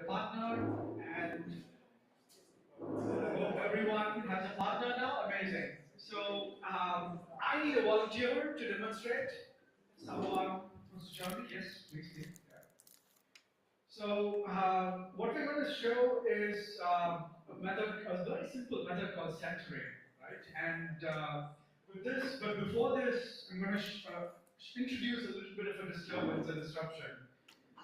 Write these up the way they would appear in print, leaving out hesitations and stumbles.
partner, and hope everyone has a partner now. Amazing. So I need a volunteer to demonstrate. Someone wants to join me? Yes, please. Yeah. So what we're going to show is a method, a very simple method called centering, right? And with this, but before this, I'm going to introduce a little bit of a disturbance, a disruption.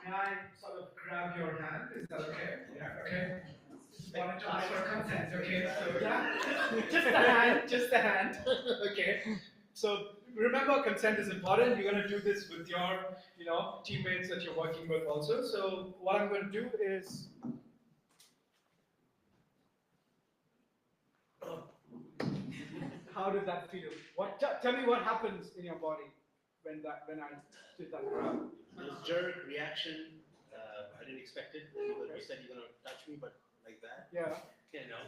May I sort of grab your hand? Is that okay? Yeah, okay. Just wanted to ask for consent, okay? So yeah, just the hand, just the hand. Okay. So remember, consent is important. You're going to do this with your, teammates that you're working with also. So what I'm going to do is, how did that feel? Tell me what happens in your body when I did that grab. It was jerk reaction. I didn't expect it. You said you're gonna touch me, but like that. Yeah. You know.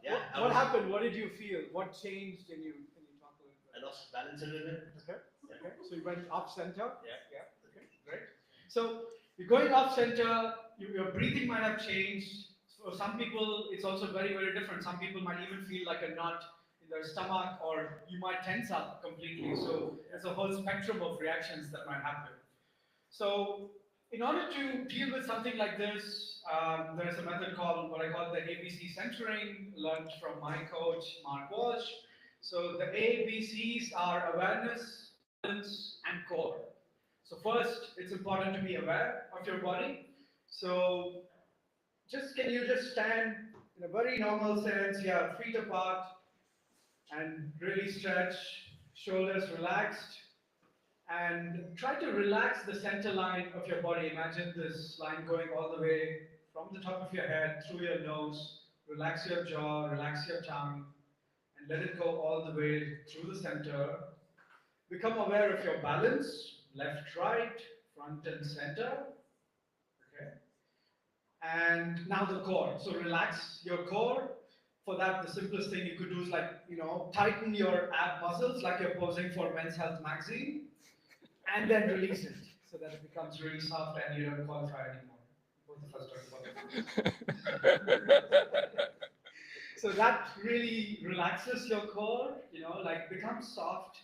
Yeah. What happened? What did you feel? What changed in you? Can you talk a little bit? I lost balance a little bit. Okay. Yeah. Okay. So you went off center. Yeah. Yeah. Okay. Great. So you're going off center. Your breathing might have changed. For some people, it's also very, very different. Some people might even feel like a knot in their stomach, or you might tense up completely. So there's a whole spectrum of reactions that might happen. So in order to deal with something like this, there's a method called what I call the ABC centering, learned from my coach, Mark Walsh. So the ABCs are awareness, balance, and core. So first, it's important to be aware of your body. So can you just stand in a very normal sense, yeah, feet apart, and really stretch, shoulders relaxed, and try to relax the center line of your body. Imagine this line going all the way from the top of your head through your nose. Relax your jaw, relax your tongue, and let it go all the way through the center. Become aware of your balance, left, right, front, and center. Okay. And now the core. So relax your core. For that, the simplest thing you could do is tighten your ab muscles like you're posing for Men's Health magazine, and then release it so that it becomes really soft and you don't qualify anymore. Both of us don't qualify. So that really relaxes your core, becomes soft.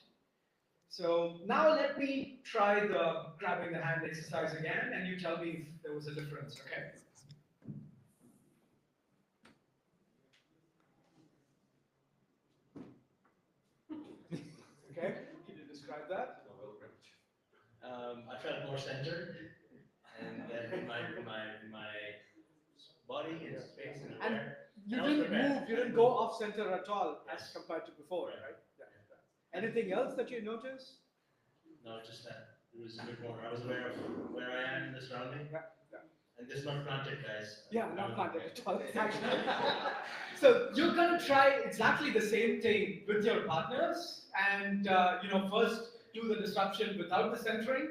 So now let me try the grabbing the hand exercise again, and you tell me if there was a difference, okay? Okay, can you describe that? I felt more centered, and then my body and space and aware. You didn't move, you didn't go off center at all as compared to before, right? Yeah. Anything else that you noticed? No, just that. It was a bit more. I was aware of where I am in the surrounding. Yeah. And this is not planted, guys. Yeah, not planted at all. So you're going to try exactly the same thing with your partners, and first do the disruption without the centering,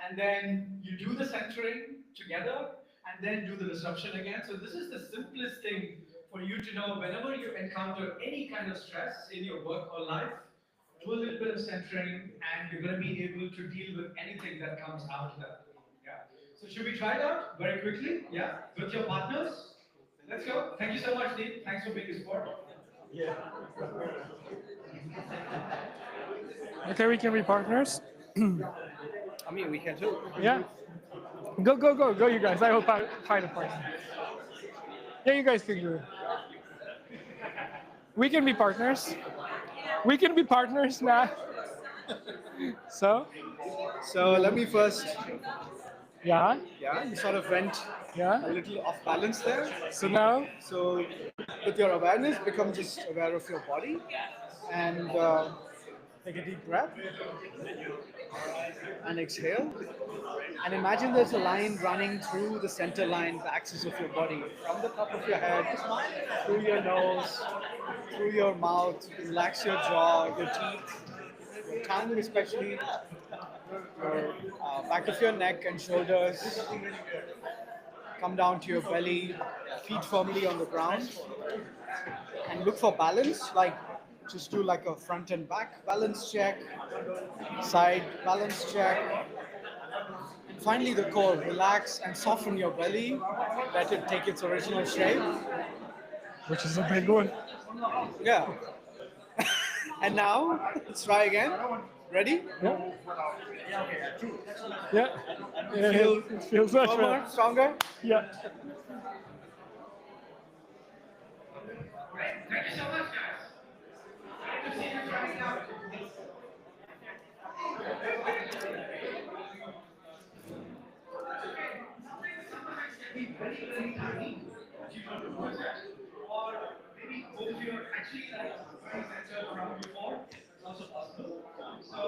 and then you do the centering together, and then do the disruption again. So this is the simplest thing for you to know whenever you encounter any kind of stress in your work or life. Do a little bit of centering, and you're going to be able to deal with anything that comes after that. Yeah. So should we try it out very quickly? Yeah. With your partners? Let's go. Thank you so much, Deep. Thanks for being a support. Yeah. Okay, we can be partners. I mean, we can too. Yeah. Go, you guys. I will find a partner. Yeah, you guys can do it. We can be partners. We can be partners now. So let me first. Yeah, you sort of went yeah. a little off balance there. So now, So with your awareness, become just aware of your body, and take a deep breath and exhale. And imagine there's a line running through the center line, the axis of your body, from the top of your head, through your nose, through your mouth. Relax your jaw, your teeth, your tongue especially, your back of your neck and shoulders. Come down to your belly, feet firmly on the ground, and look for balance. Just do like a front and back balance check, side balance check, and finally the core, relax and soften your belly, let it take its original shape. Which is a big one. Yeah. And now, let's try again. Ready? Yeah. Yeah. Feel It feels much firmer, better. stronger? Yeah. Thank you so much, guys. Great to see you trying out. Sometimes can be very, very tiny, but you don't know it. Or maybe both of you are actually like very centered around before. It's also possible. So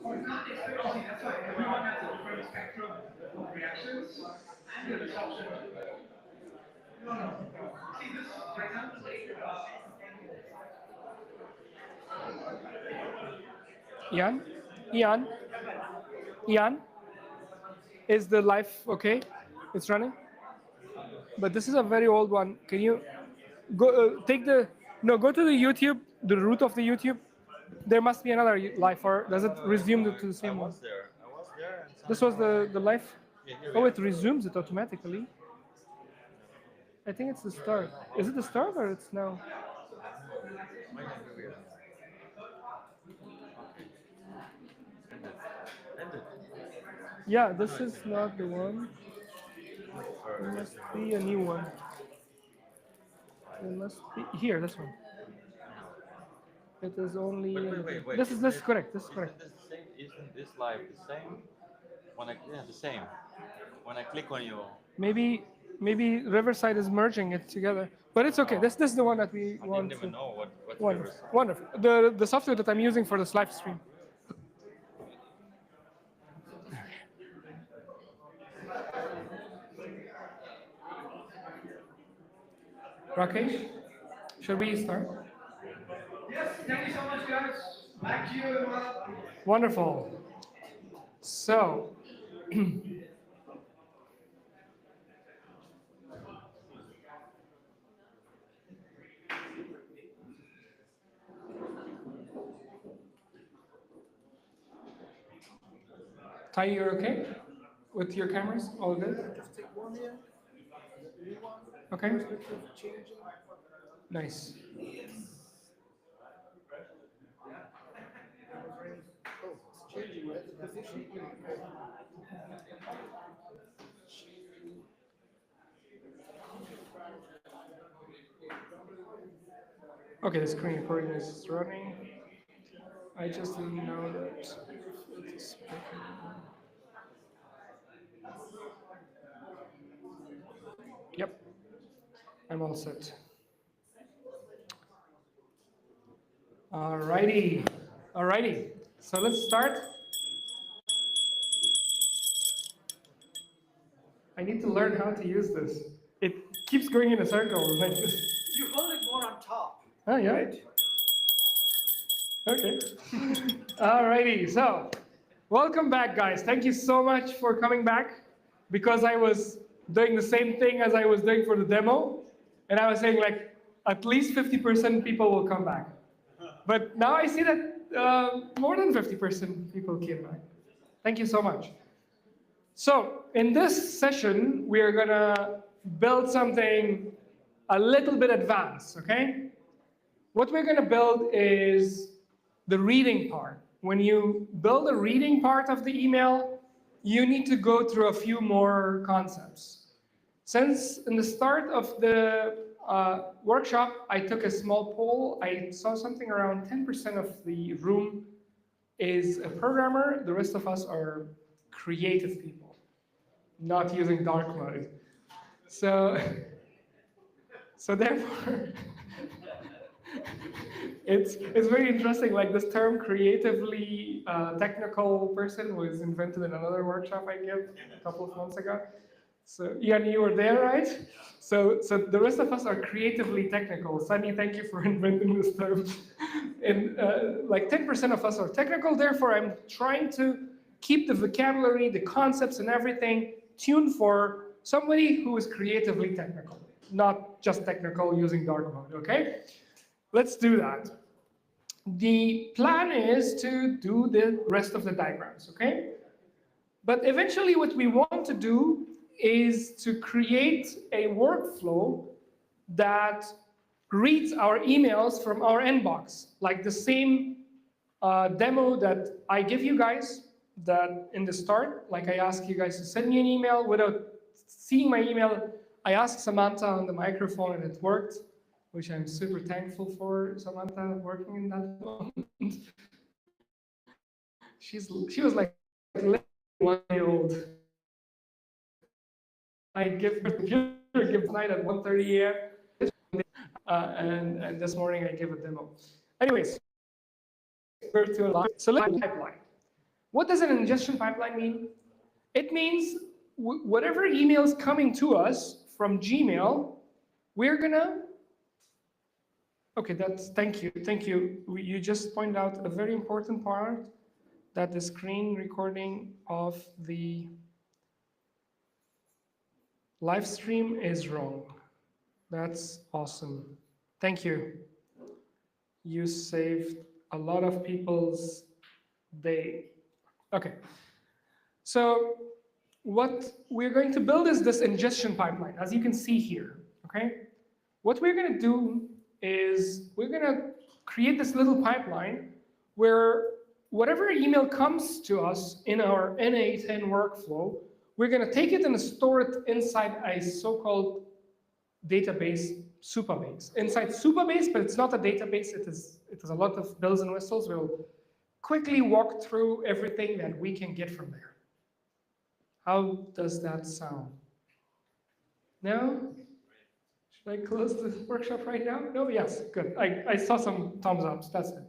you can't expect to see. That's why everyone has a different spectrum of reactions and the disruption. No, no. See this, for example, Ian? Ian? Ian? Is the live okay? It's running? But this is a very old one. Can you go go to the YouTube, the root of the YouTube? There must be another live, or does it resume to the same one? I was there. And This was the live? Yeah, here we Oh, are. it resumes it automatically. I think it's the start. Is it the start or it's now? Ended. Yeah, this is not the one. There must be a new one. There must be here, this one. It is only. Wait. This is correct. This is correct. Isn't this live the same? The same. When I click on you. Maybe Riverside is merging it together, but it's okay. No. This is the one that we I want didn't to. even know what Wonderful, Riverside. wonderful. The software that I'm using for this live stream. Rakesh, should we start? yes, thank you so much, guys. Back to you. Wonderful. So, Tai, you're okay with your cameras? All good? Just take one here. New one. Okay. Changing. Nice. Oh, it's changing, right? The position. Okay, the screen recording is running. I just didn't know that it is speaking. Yep, I'm all set. Alrighty. So let's start. I need to learn how to use this. It keeps going in a circle like this. You hold it more on top. Oh yeah. Right? Okay. Alrighty. So, welcome back, guys. Thank you so much for coming back. Because I was doing the same thing as I was doing for the demo, and I was saying like at least 50% people will come back. But now I see that more than 50% people came back. Thank you so much. So in this session, we are gonna build something a little bit advanced, okay? What we're gonna build is the reading part. When you build a reading part of the email, you need to go through a few more concepts. Since in the start of the workshop, I took a small poll. I saw something around 10% of the room is a programmer. The rest of us are creative people, not using dark mode. So therefore, it's very interesting. Like this term, creatively technical person, was invented in another workshop I gave a couple of months ago. So Ian, you were there, right? So the rest of us are creatively technical. Sunny, thank you for inventing this term. And like 10% of us are technical. Therefore, I'm trying to keep the vocabulary, the concepts, and everything tuned for somebody who is creatively technical, not just technical using dark mode. Okay, let's do that. The plan is to do the rest of the diagrams. Okay. But eventually what we want to do is to create a workflow that reads our emails from our inbox, like the same demo that I give you guys that in the start, like I ask you guys to send me an email without seeing my email. I asked Samantha on the microphone and it worked, which I'm super thankful for Samantha working in that moment. She was like 1-year-old. I give night at 1:30 a.m. And this morning I give a demo. Anyways, so let's pipeline. What does an ingestion pipeline mean? It means whatever email is coming to us from Gmail, we're gonna. Okay, thank you. You just pointed out a very important part, that the screen recording of the live stream is wrong. That's awesome. Thank you. You saved a lot of people's day. Okay. So what we're going to build is this ingestion pipeline, as you can see here. Okay. What we're going to do is we're going to create this little pipeline where whatever email comes to us in our NA10 workflow, we're going to take it and store it inside a so-called database, Superbase. Inside Superbase, but it's not a database, it is a lot of bells and whistles. We'll quickly walk through everything that we can get from there. How does that sound? No? Should I close the workshop right now? No? Yes, good. I saw some thumbs ups, that's it.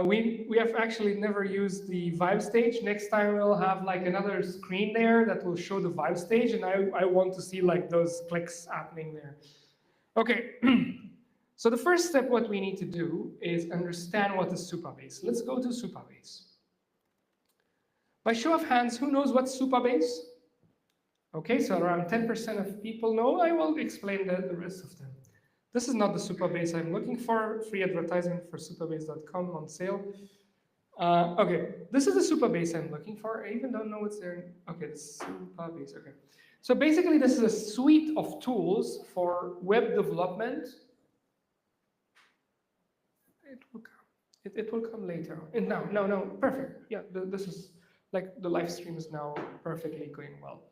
We have actually never used the Vibe stage. Next time we'll have like another screen there that will show the Vibe stage, and I want to see like those clicks happening there. Okay, so the first step what we need to do is understand what is Superbase. Let's go to Superbase. By show of hands, who knows what's Superbase? Okay, so around 10% of people know. I will explain the rest of them. This is not the Superbase I'm looking for. Free advertisement for superbase.com on sale. Okay, this is the Superbase I'm looking for. I even don't know what's there. Okay, it's Superbase. Okay. So basically, this is a suite of tools for web development. It will come. It will come later. And no, perfect. Yeah, this is like the live stream is now perfectly going well.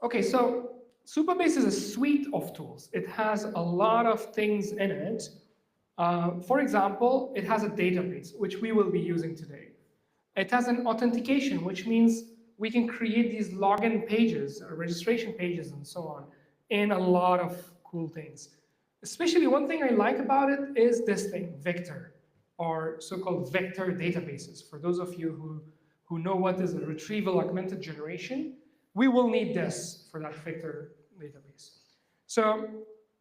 Okay, so Superbase is a suite of tools. It has a lot of things in it. For example, it has a database, which we will be using today. It has an authentication, which means we can create these login pages, registration pages, and so on, and a lot of cool things. Especially one thing I like about it is this thing, vector, or so-called vector databases. For those of you who know what is a retrieval augmented generation, we will need this for that vector database. So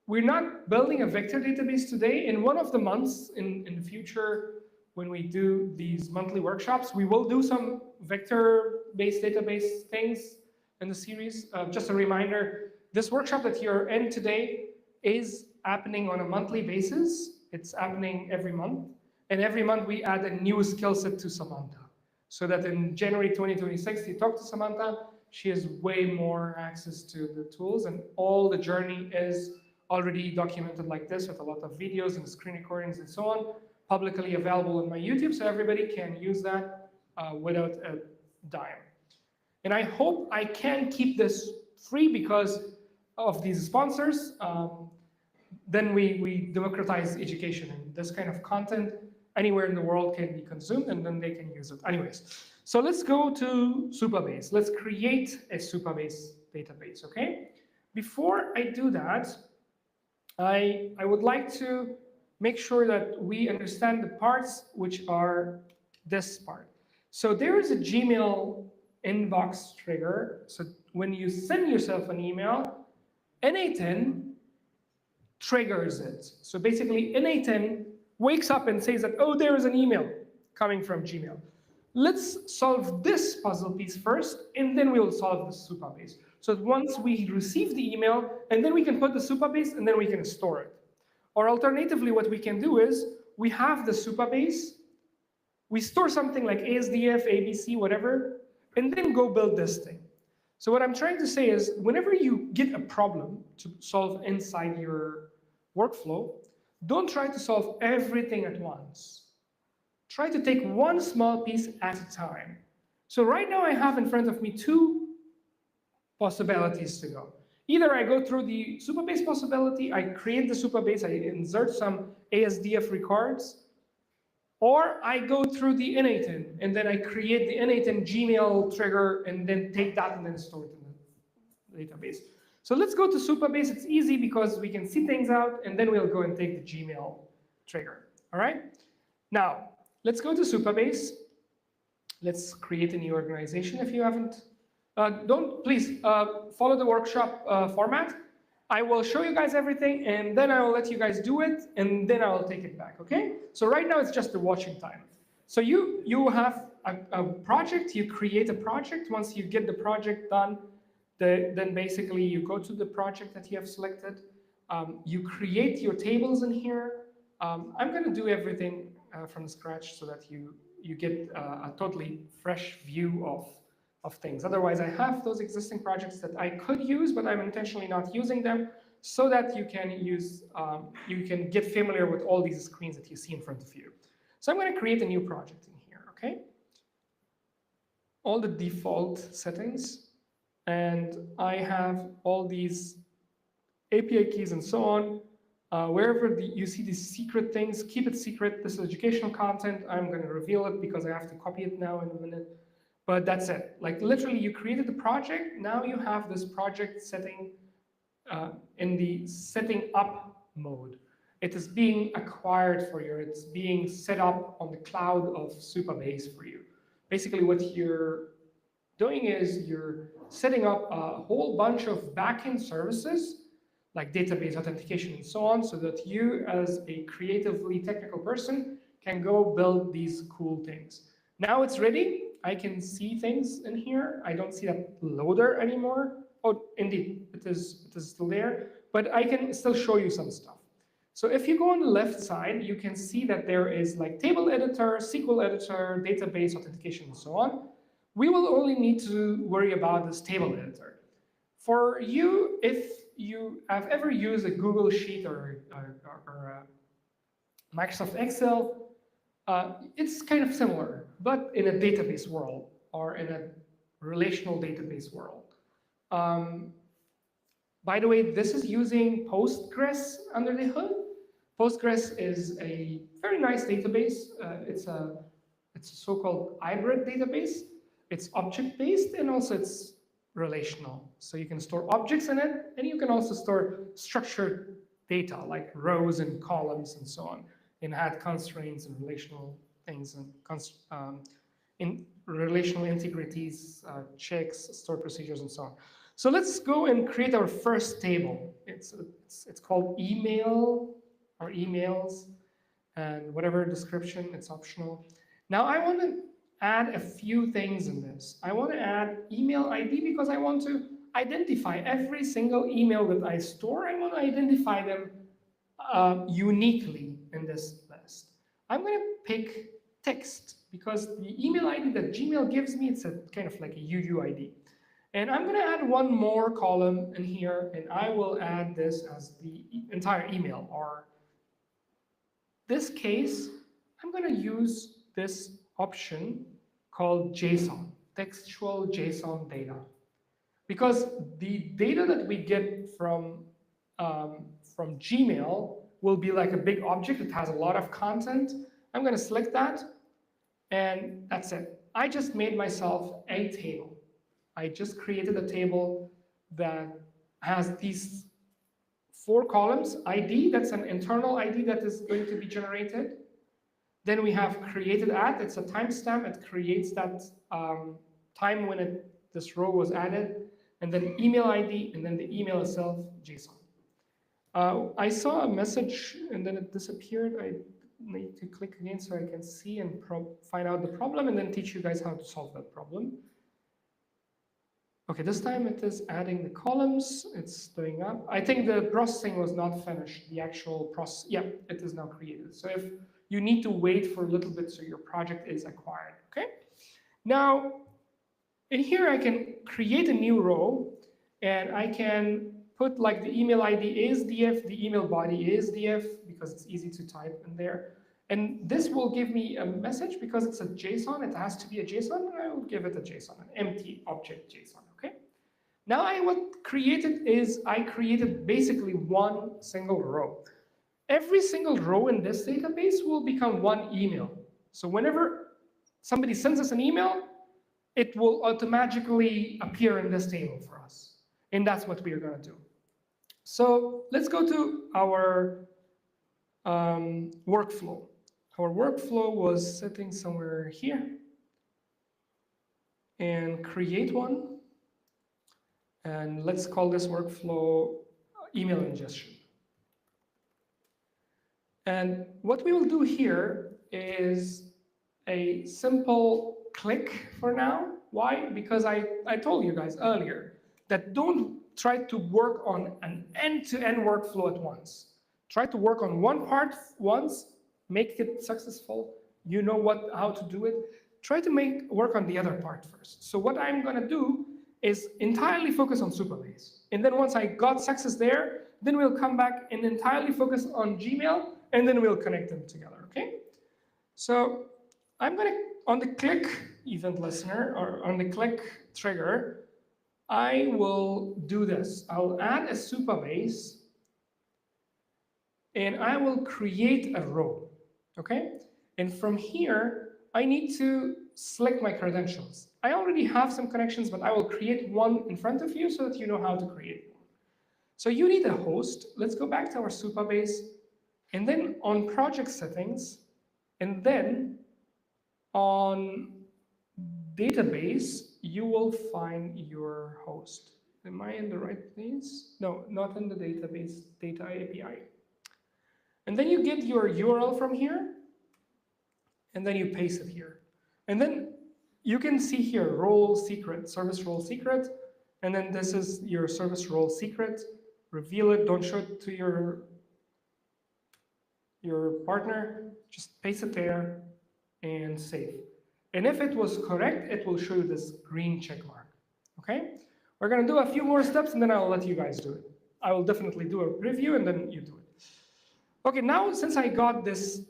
we're not building a vector database today. In one of the months in the future, when we do these monthly workshops, we will do some vector-based database things in the series. Just a reminder, this workshop that you're in today is happening on a monthly basis. It's happening every month. And every month we add a new skill set to Samantha. So that in January 2026, you talk to Samantha, she has way more access to the tools, and all the journey is already documented like this with a lot of videos and screen recordings and so on, publicly available on my YouTube, so everybody can use that without a dime. And I hope I can keep this free because of these sponsors. Then we democratize education, and this kind of content anywhere in the world can be consumed, and then they can use it. Anyways, so let's go to Superbase. Let's create a Superbase database, okay? Before I do that, I would like to make sure that we understand the parts which are this part. So there is a Gmail inbox trigger. So when you send yourself an email, NA10 triggers it. So basically, NA10 wakes up and says that, oh, there is an email coming from Gmail. Let's solve this puzzle piece first, and then we'll solve the Superbase. So once we receive the email, and then we can put the Superbase, and then we can store it. Or alternatively, what we can do is, we have the Superbase, we store something like ASDF, ABC, whatever, and then go build this thing. So what I'm trying to say is, whenever you get a problem to solve inside your workflow, don't try to solve everything at once. Try to take one small piece at a time. So right now I have in front of me two possibilities to go. Either I go through the Superbase possibility, I create the Superbase, I insert some ASDF records, or I go through the n8n, and then I create the n8n Gmail trigger, and then take that and then store it in the database. So let's go to Superbase. It's easy because we can see things out, and then we'll go and take the Gmail trigger. All right? Now, let's go to Superbase. Let's create a new organization if you haven't. Please follow the workshop format. I will show you guys everything, and then I will let you guys do it, and then I will take it back, okay? So right now it's just the watching time. So you have a project, you create a project. Once you get the project done, then basically you go to the project that you have selected. You create your tables in here. I'm gonna do everything from scratch so that you get a totally fresh view of things. Otherwise, I have those existing projects that I could use, but I'm intentionally not using them, so that you can get familiar with all these screens that you see in front of you. So I'm going to create a new project in here, okay? All the default settings, and I have all these API keys and so on. Wherever you see these secret things, keep it secret. This is educational content. I'm going to reveal it because I have to copy it now in a minute. But that's it. Like literally, you created the project. Now you have this project setting in the setting up mode. It is being acquired for you. It's being set up on the cloud of Superbase for you. Basically, what you're doing is you're setting up a whole bunch of backend services, like database authentication and so on, so that you, as a creatively technical person, can go build these cool things. Now it's ready. I can see things in here. I don't see that loader anymore. Oh, indeed, it is still there, but I can still show you some stuff. So if you go on the left side, you can see that there is like table editor, SQL editor, database authentication, and so on. We will only need to worry about this table editor. For you, if you have ever used a Google Sheet or Microsoft Excel, it's kind of similar, but in a database world or in a relational database world. By the way, this is using Postgres under the hood. Postgres is a very nice database. It's a so-called hybrid database. It's object-based and also it's relational. So you can store objects in it, and you can also store structured data like rows and columns and so on, and add constraints and relational things and in relational integrities, checks, stored procedures, and so on. So let's go and create our first table. It's called email or emails, and whatever description, it's optional. Now I want to add a few things in this. I want to add email ID because I want to identify every single email that I store. I want to identify them uniquely in this list. I'm going to pick text because the email ID that Gmail gives me, it's a kind of like a UUID. And I'm going to add one more column in here, and I will add this as the entire email. Or this case, I'm going to use this option called JSON, textual JSON data. Because the data that we get from Gmail will be like a big object that has a lot of content. I'm going to select that, and that's it. I just made myself a table. I just created a table that has these 4 columns. ID, that's an internal ID that is going to be generated. Then we have created at, it's a timestamp. It creates that time when this row was added. And then email ID, and then the email itself, JSON. I saw a message and then it disappeared. I need to click again so I can see and find out the problem and then teach you guys how to solve that problem. Okay, this time it is adding the columns. It's doing up. I think the processing was not finished. The actual process, yeah, it is now created. So if you need to wait for a little bit so your project is acquired, okay? Now, In here, I can create a new row, and I can put like the email ID is df, the email body is df, because it's easy to type in there. And this will give me a message because it's a JSON. It has to be a JSON, and I will give it a JSON, an empty object JSON, okay? Now what created is I created basically one single row. Every single row in this database will become one email. So whenever somebody sends us an email, it will automatically appear in this table for us. And that's what we are going to do. So let's go to our workflow. Our workflow was sitting somewhere here. And create one. And let's call this workflow email ingestion. And what we will do here is a simple click for now. Why? Because I told you guys earlier that don't try to work on an end-to-end workflow at once. Try to work on one part once, make it successful. You know how to do it. Try to work on the other part first. So what I'm going to do is entirely focus on Superbase. And then once I got success there, then we'll come back and entirely focus on Gmail, and then we'll connect them together, okay? So I'm going to, on the click event listener, or on the click trigger, I will do this. I'll add a Superbase, and I will create a row, okay? And from here, I need to select my credentials. I already have some connections, but I will create one in front of you so that you know how to create one. So you need a host. Let's go back to our Superbase, and then on project settings, and then on database, you will find your host. Am I in the right place? No, not in the database, data API. And then you get your URL from here, and then you paste it here. And then you can see here, role secret, service role secret, and then this is your service role secret. Reveal it, don't show it to your partner, just paste it there and save. And if it was correct, it will show you this green check mark, okay? We're gonna do a few more steps and then I'll let you guys do it. I will definitely do a review and then you do it. Okay, now since I got this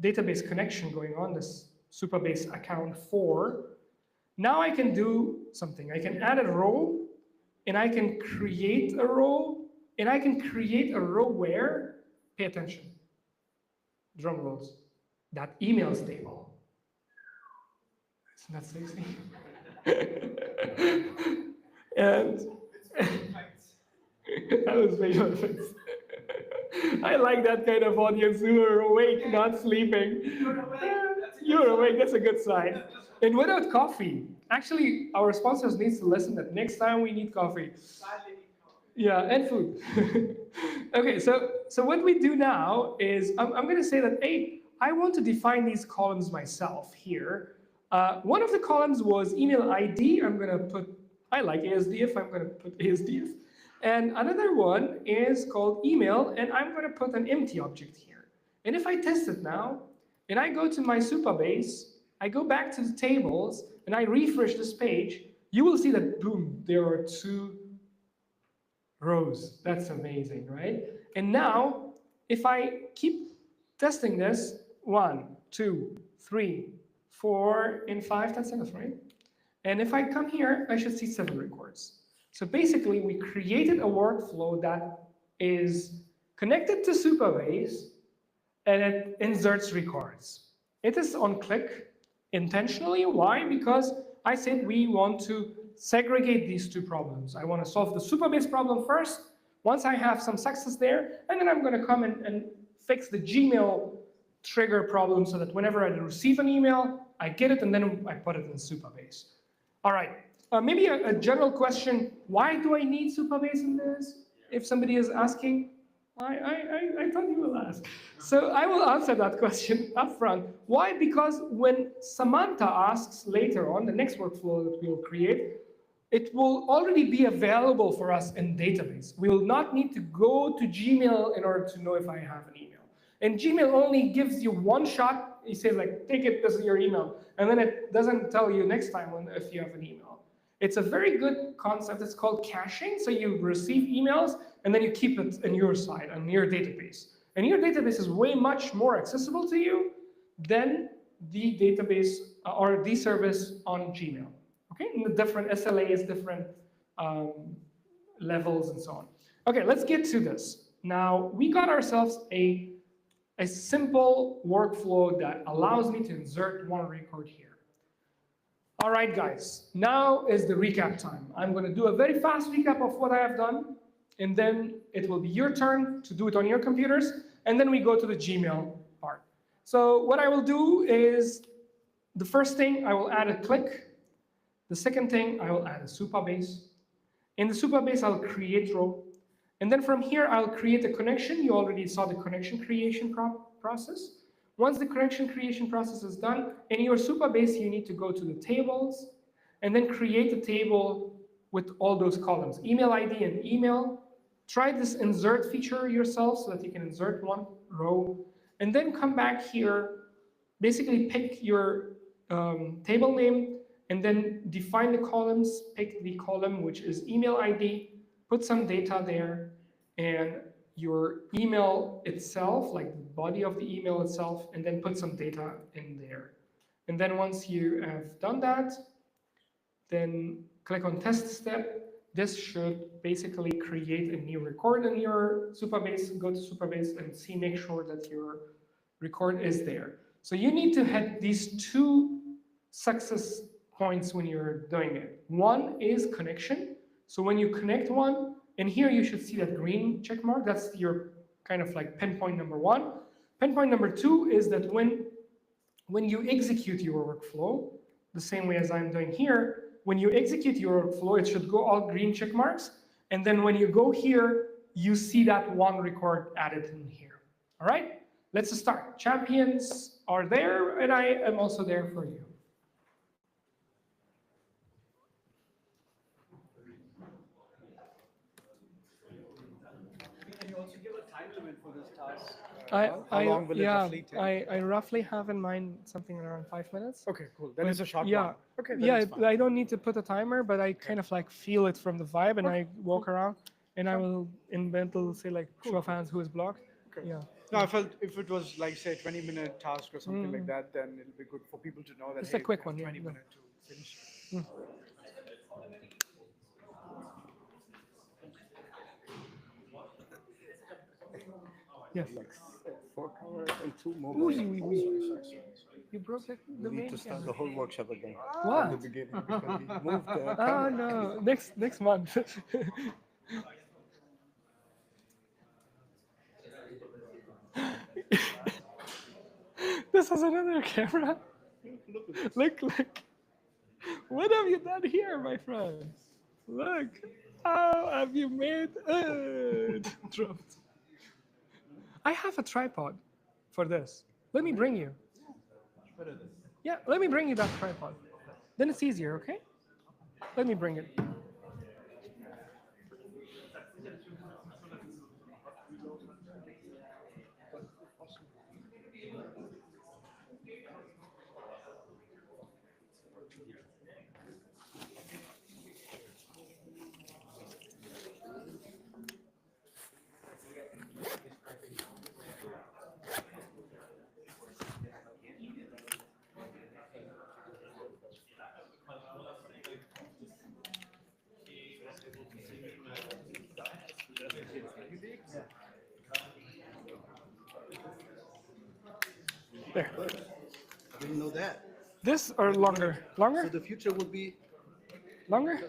database connection going on, this Superbase account 4, now I can do something. I can add a row, and I can create a row, and I can create a row where, pay attention, drum rolls, that emails table. Isn't that sexy? And that was visual effects. I like that kind of audience who are awake, not sleeping. You're awake, that's a good sign. And without coffee, actually, our sponsors need to listen that next time we need coffee. Yeah, and food. Okay, so what we do now is, I'm going to say that, hey, I want to define these columns myself here. One of the columns was email ID. I'm going to put, I like ASDF, I'm going to put ASDF. And another one is called email, and I'm going to put an empty object here. And if I test it now, and I go to my Superbase, I go back to the tables, and I refresh this page, you will see that, boom, there are 2 rows. That's amazing, right? And now, if I keep testing this, 1, 2, 3, 4, and 5, that's enough, right? And if I come here, I should see 7 records. So basically, we created a workflow that is connected to Superbase, and it inserts records. It is on click intentionally. Why? Because I said we want to segregate these 2 problems. I want to solve the Superbase problem first. Once I have some success there, and then I'm going to come and fix the Gmail trigger problem so that whenever I receive an email, I get it and then I put it in Superbase. All right. Maybe a general question, why do I need Superbase in this? If somebody is asking, I thought you will ask. So I will answer that question up front. Why? Because when Samantha asks later on, the next workflow that we will create, it will already be available for us in database. We will not need to go to Gmail in order to know if I have an email. And Gmail only gives you one shot you say like, take it, this is your email. And then it doesn't tell you next time if you have an email. It's a very good concept. It's called caching. So you receive emails and then you keep it in your side, on your database. And your database is way much more accessible to you than the database or the service on Gmail. Okay, and the different SLAs, different levels, and so on. Okay, let's get to this. Now, we got ourselves a simple workflow that allows me to insert one record here. All right, guys, now is the recap time. I'm going to do a very fast recap of what I have done, and then it will be your turn to do it on your computers, and then we go to the Gmail part. So what I will do is, the first thing, I will add a click. The second thing, I will add a Superbase. In the Superbase, I'll create row. And then from here, I'll create a connection. You already saw the connection creation process. Once the connection creation process is done, in your Superbase, you need to go to the tables and then create a table with all those columns, email ID and email. Try this insert feature yourself so that you can insert one row. And then come back here, basically pick your table name, and then define the columns, pick the column which is email ID, put some data there, and your email itself, like the body of the email itself, and then put some data in there. And then once you have done that, then click on test step. This should basically create a new record in your Superbase. Go to Superbase and see, make sure that your record is there. So you need to hit these two success points when you're doing it. One is connection. So when you connect one, and here you should see that green check mark. That's your kind of like pinpoint number one. Pinpoint number two is that when you execute your workflow, the same way as I'm doing here, when you execute your workflow, it should go all green check marks. And then when you go here, you see that one record added in here. All right, let's start. Champions are there, and I am also there for you. Can you also give a time limit for this task? How long will it roughly take? I roughly have in mind something around 5 minutes. Okay, cool. Then But it's a short yeah, one. Okay, then Yeah, it's fine. I don't need to put a timer, but I kind of like feel it from the vibe, and I walk around, and I will will say like show of hands who is blocked. Okay. Yeah. No, I felt if it was like say 20-minute task or something like that, then it'll be good for people to know that Just a hey, quick we have one, yeah, 20 no. minutes to finish. Yes. Like 4 hours and 2 more. Ooh, minutes. You broke the We main need to start camera. the whole workshop again What? from the beginning because we moved the Oh camera. no, next month. This is another camera. Look. What have you done here, my friend? Look. How have you made it? Dropped. I have a tripod for this. Let me bring you. Yeah, let me bring you that tripod. Then it's easier, okay? Let me bring it. There. I didn't know that. This or longer? So Longer? the future will be, Longer?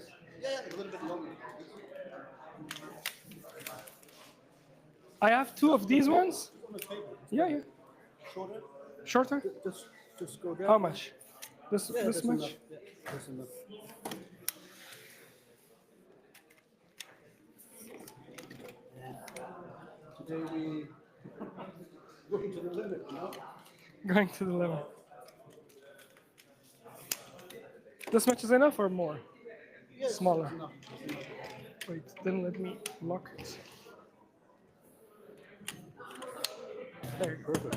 yeah, a little bit longer. I have 2 of these ones. Yeah. Shorter? Shorter? Just go down. How much? This Yeah, this that's much? enough. Yeah, that's enough. Today we going to the limit, you know? Going to the limit. This much is enough or more? Yes, Smaller. that's enough. Wait, then let me lock it. There. Perfect.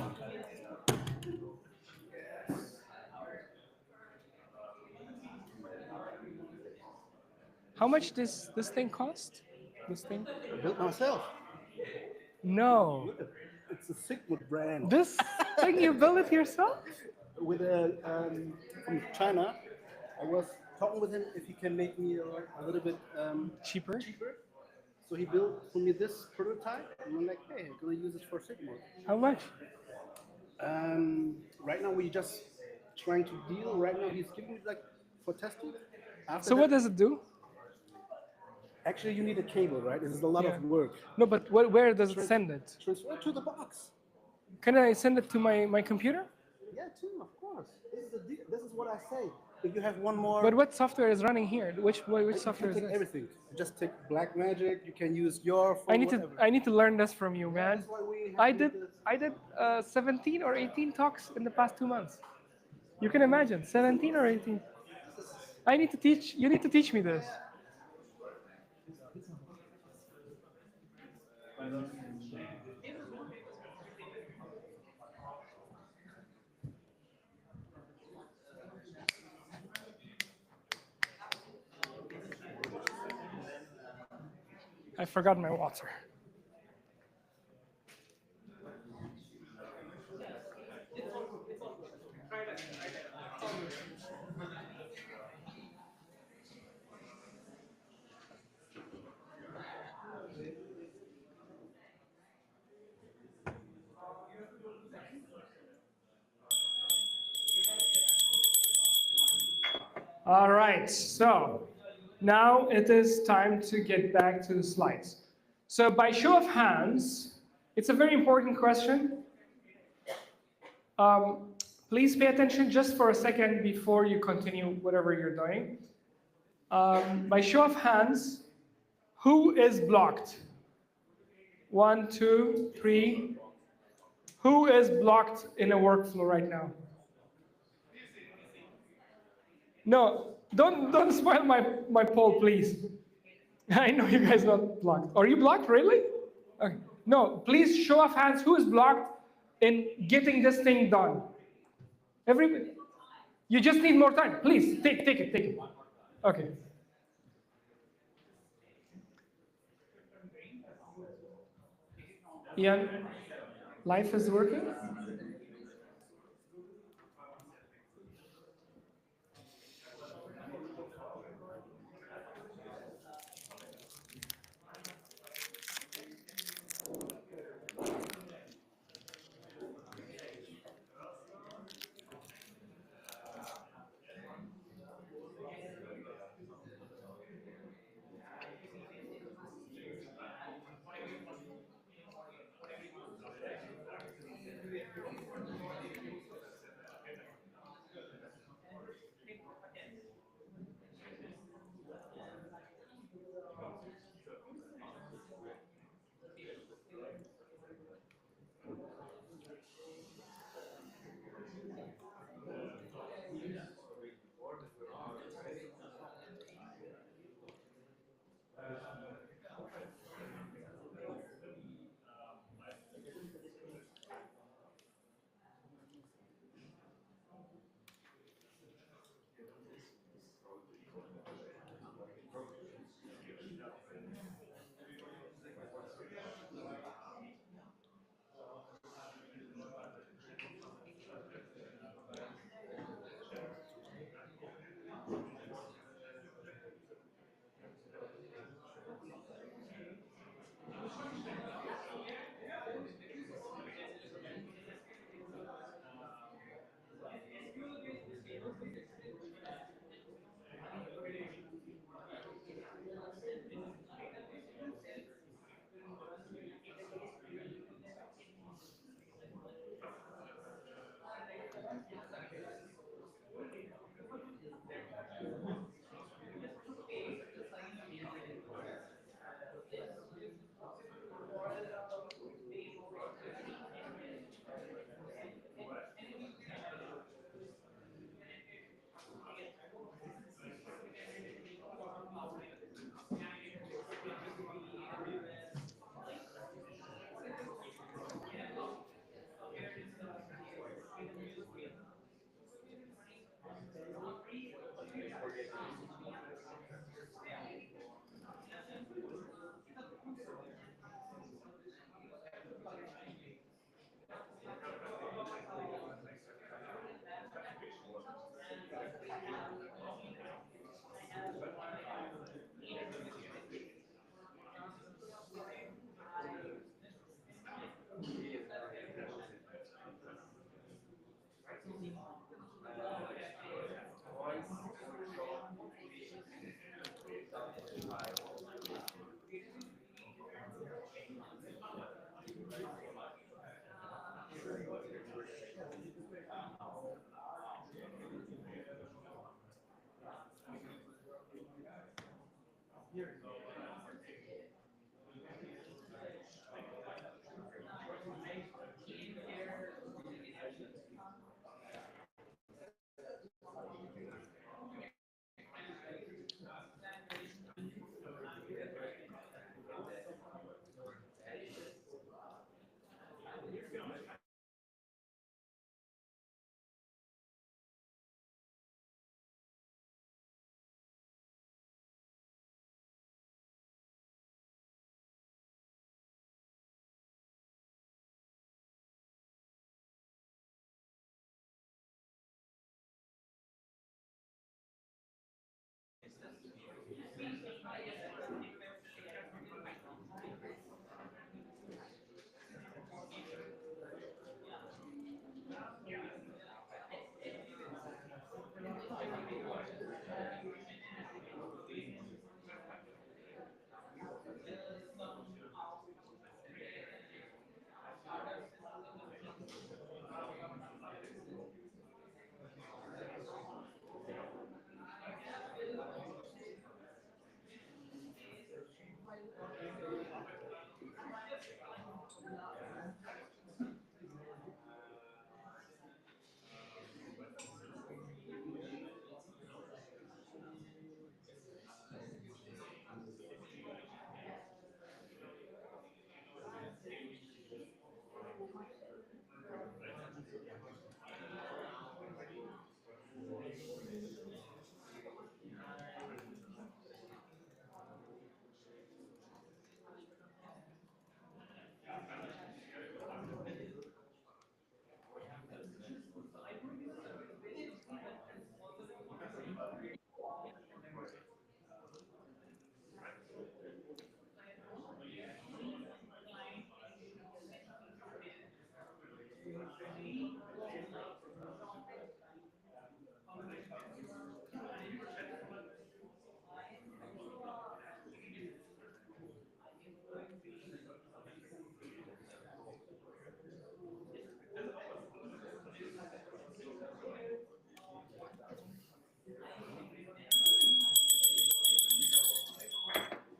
How much does this thing cost? This thing? I built myself. No. Look at, it's a Sigmund brand. This thing you built it yourself? With a from China, I was talking with him if he can make me a little bit Cheaper? cheaper. So he built for me this prototype, and I'm like, hey, I'm gonna use this for Sigmund. How much? Right now we're just trying to deal. Right now he's giving me like for testing. After So what that, does it do? actually you need a cable, right? This is a lot Yeah. of work. No, but where does it send it? Transfer to the box. Can I send it to my computer? Yeah, too, of course. This is what I say. If you have one more, But what software is running here? Which you software can is take this? everything. You just take Black Magic. You can use your phone. I need to learn this from you, man. That's why we have I did 17 or 18 talks in the past 2 months. You can imagine 17 or 18. I need to teach. You need to teach me this. I forgot my water. All right, so now it is time to get back to the slides. So by show of hands, it's a very important question. Please pay attention just for a second before you continue whatever you're doing. By show of hands, who is blocked? 1, 2, 3. Who is blocked in a workflow right now? No, don't spoil my poll, please. I know you guys not blocked. Are you blocked, really? Okay. No, please show of hands who is blocked in getting this thing done. Everybody, you just need more time. Please take it. Okay. Ian, life is working.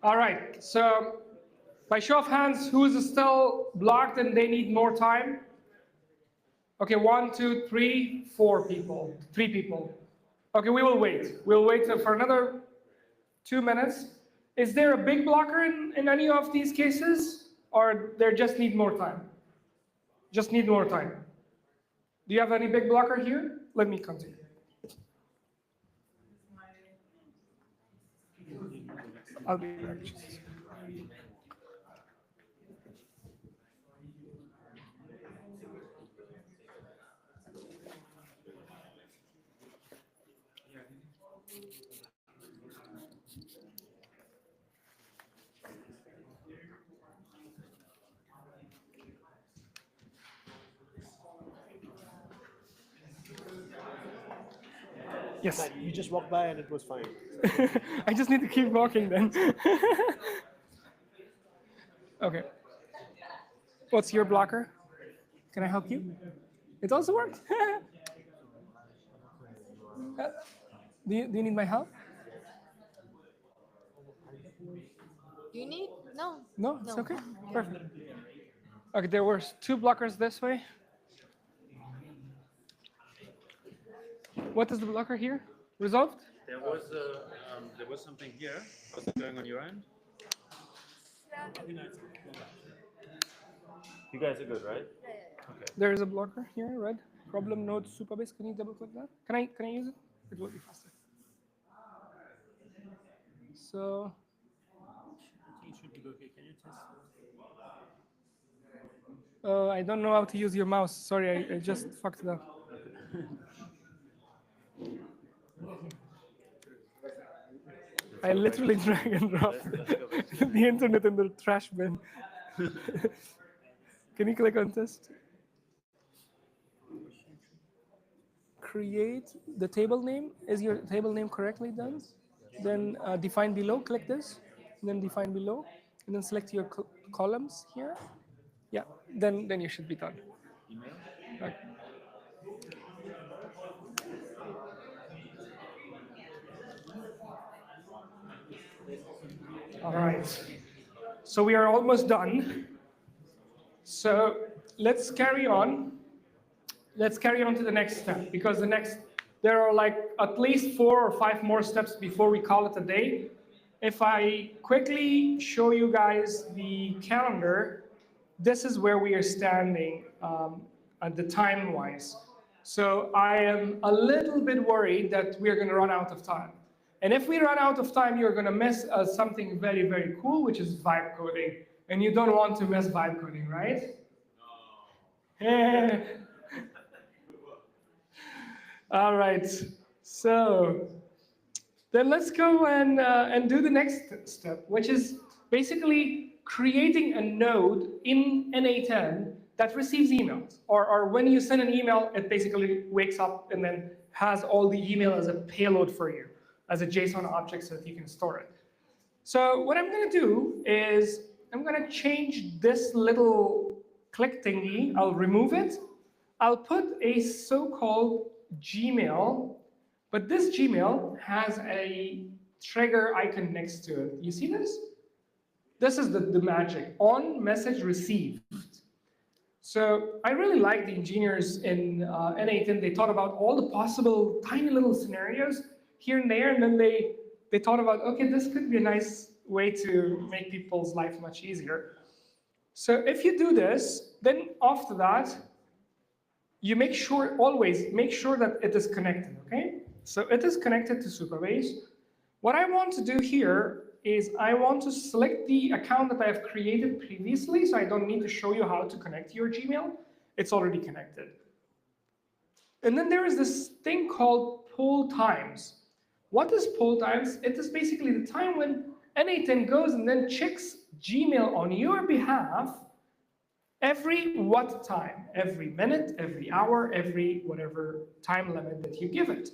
All right, so by show of hands, who is still blocked and they need more time? Okay, 1, 2, 3, 4 people, 3 people. Okay, we will wait. We'll wait for another 2 minutes. Is there a big blocker in any of these cases, or they just need more time? Just need more time. Do you have any big blocker here? Let me continue. I'll be back. Yes. You just walked by and it was fine. I just need to keep walking then. Okay. What's your blocker? Can I help you? It also worked. Do you need my help? Do you need? No. No, it's No. okay. Perfect. Okay, there were 2 blockers this way. What is the blocker here? Resolved? There was something here. How's it going on your end? You guys are good, right? There is a blocker here, red. Problem node Superbase. Can you double click that? Can I use it? It will be faster. So I don't know how to use your mouse. Sorry, I just fucked it up. I literally drag and drop the internet in the trash bin. Can you click on test? Create the table name. Is your table name correctly done? Then define below, click this, and then define below, and then select your columns here. Yeah, then you should be done. Okay. All right, so we are almost done. So let's carry on. Let's carry on to the next step, because there are like at least 4 or 5 more steps before we call it a day. If I quickly show you guys the calendar, this is where we are standing at the time-wise. So I am a little bit worried that we're going to run out of time. And if we run out of time, you're going to miss something very, very cool, which is vibe coding. And you don't want to miss vibe coding, right? No. All right. So then let's go and do the next step, which is basically creating a node in NA10 that receives emails. Or when you send an email, it basically wakes up and then has all the email as a payload for you, as a JSON object so that you can store it. So what I'm going to do is I'm going to change this little click thingy. I'll remove it. I'll put a so-called Gmail, but this Gmail has a trigger icon next to it. You see this? This is the magic, on message received. So I really like the engineers in N8, they thought about all the possible tiny little scenarios here and there, and then they thought about, okay, this could be a nice way to make people's life much easier. So if you do this, then after that, you always make sure that it is connected, okay? So it is connected to Superbase. What I want to do here is I want to select the account that I have created previously, so I don't need to show you how to connect your Gmail. It's already connected. And then there is this thing called poll times. What is poll times? It is basically the time when N8 goes and then checks Gmail on your behalf every what time? Every minute, every hour, every whatever time limit that you give it.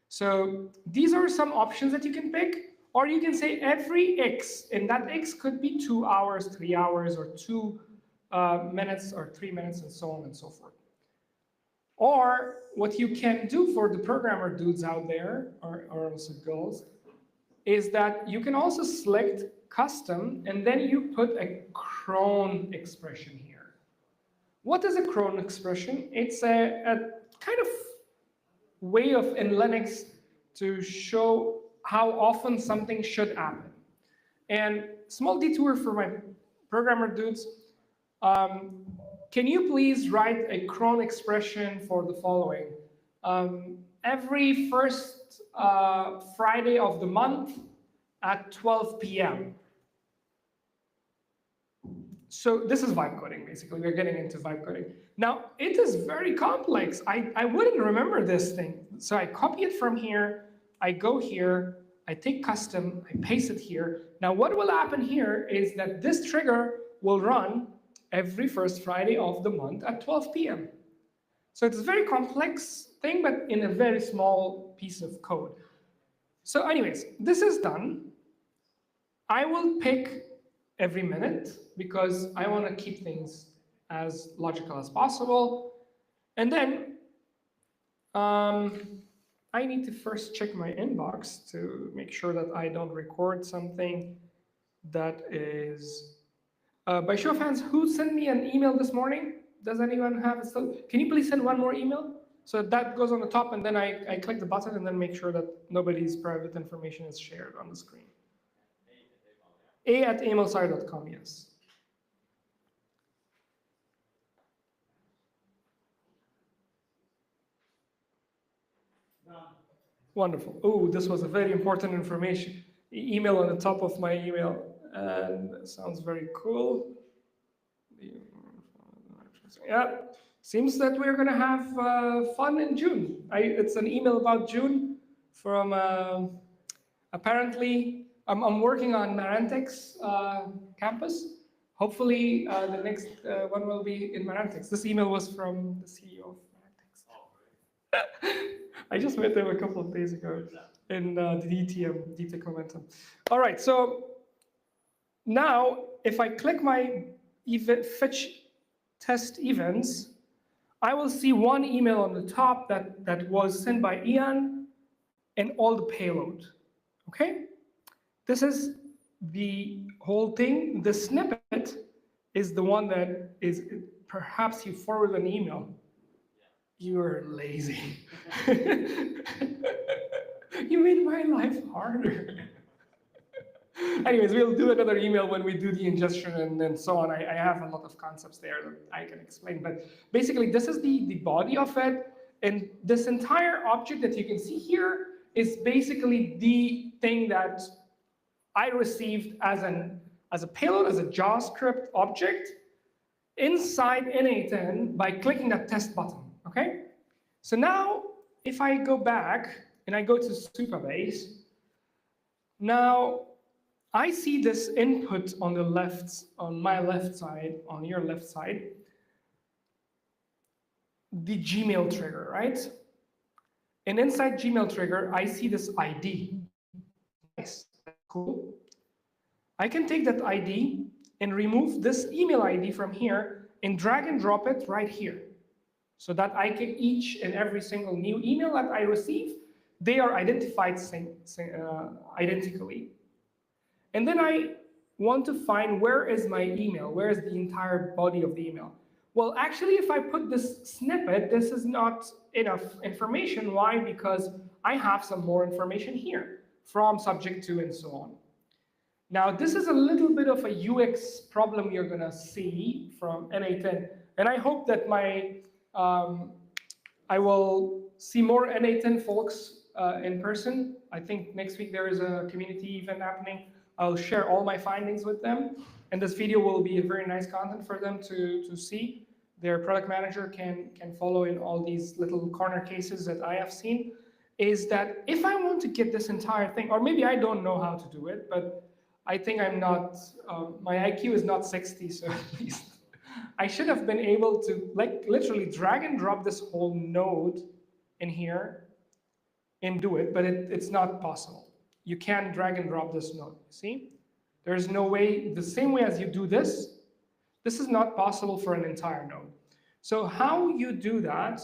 So these are some options that you can pick, or you can say every X, and that X could be 2 hours, 3 hours, or 2 minutes, or 3 minutes, and so on and so forth. Or what you can do for the programmer dudes out there, or also girls, is that you can also select custom, and then you put a cron expression here. What is a cron expression? It's a kind of way of in Linux to show how often something should happen. And small detour for my programmer dudes, can you please write a cron expression for the following? Every first Friday of the month at 12 p.m. So this is vibe coding, basically. We're getting into vibe coding. Now, it is very complex. I wouldn't remember this thing. So I copy it from here, I go here, I take custom, I paste it here. Now, what will happen here is that this trigger will run every first Friday of the month at 12 p.m. So it's a very complex thing, but in a very small piece of code. So anyways, this is done. I will pick every minute because I want to keep things as logical as possible. And then I need to first check my inbox to make sure that I don't record something that is... by show of hands, who sent me an email this morning? Does anyone have it still? Can you please send one more email? So that goes on the top, and then I click the button and then make sure that nobody's private information is shared on the screen. a@emilsire.com, yes. Wonderful. Oh, this was a very important information. Email on the top of my email. And that sounds very cool. Yeah, seems that we're going to have fun in June. It's an email about June from apparently, I'm working on Marantix campus. Hopefully, the next one will be in Marantix. This email was from the CEO of Marantix. I just met him a couple of days ago in the DT Momentum. All right, so now if I click my fetch test events, I will see one email on the top that was sent by Ian and all the payload, okay? This is the whole thing. The snippet is the one that is, perhaps you forward an email. You're lazy. You made my life harder. Anyways, we'll do another email when we do the ingestion and so on. I have a lot of concepts there that I can explain. But basically, this is the body of it. And this entire object that you can see here is basically the thing that I received as a payload, as a JavaScript object inside N8N by clicking that test button. Okay? So now, if I go back and I go to Superbase, now I see this input on the left, on my left side, on your left side, the Gmail trigger, right? And inside Gmail trigger, I see this ID. Nice, cool. I can take that ID and remove this email ID from here and drag and drop it right here. So that I can each and every single new email that I receive, they are identified identically. And then I want to find where is my email, where is the entire body of the email. Well, actually, if I put this snippet, this is not enough information. Why? Because I have some more information here from subject to and so on. Now, this is a little bit of a UX problem you're going to see from N8N. And I hope that I will see more N8N folks in person. I think next week there is a community event happening. I'll share all my findings with them. And this video will be a very nice content for them to see. Their product manager can follow in all these little corner cases that I have seen. Is that if I want to get this entire thing, or maybe I don't know how to do it, but I think I'm not, my IQ is not 60, so at least I should have been able to like literally drag and drop this whole node in here and do it, but it's not possible. You can't drag and drop this node, see? There's no way, the same way as you do this, this is not possible for an entire node. So how you do that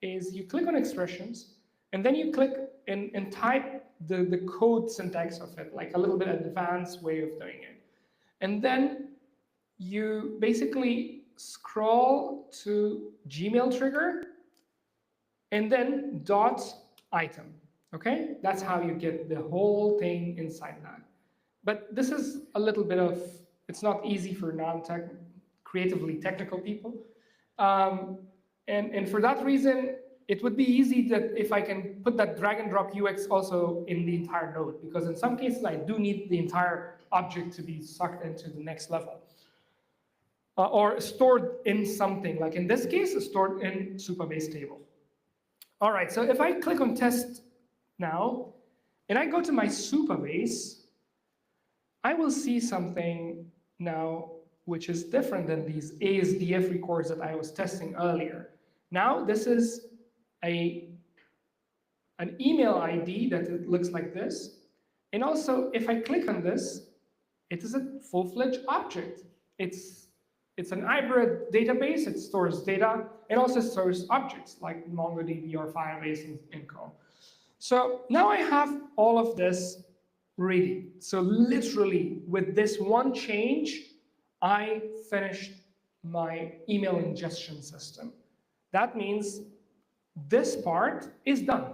is you click on expressions, and then you click and type the code syntax of it, like a little bit advanced way of doing it. And then you basically scroll to Gmail trigger and then dot item. Okay, that's how you get the whole thing inside that. But this is a little bit of, it's not easy for non-tech, creatively technical people. And for that reason, it would be easy that if I can put that drag and drop UX also in the entire node, because in some cases I do need the entire object to be sucked into the next level. Or stored in something, like in this case, stored in Superbase table. All right, so if I click on test now, and I go to my Superbase, I will see something now which is different than these ASDF records that I was testing earlier. Now this is an email ID that it looks like this. And also, if I click on this, it is a full-fledged object. It's an hybrid database. It stores data. It also stores objects like MongoDB or Firebase and co. So now I have all of this ready. So literally, with this one change, I finished my email ingestion system. That means this part is done.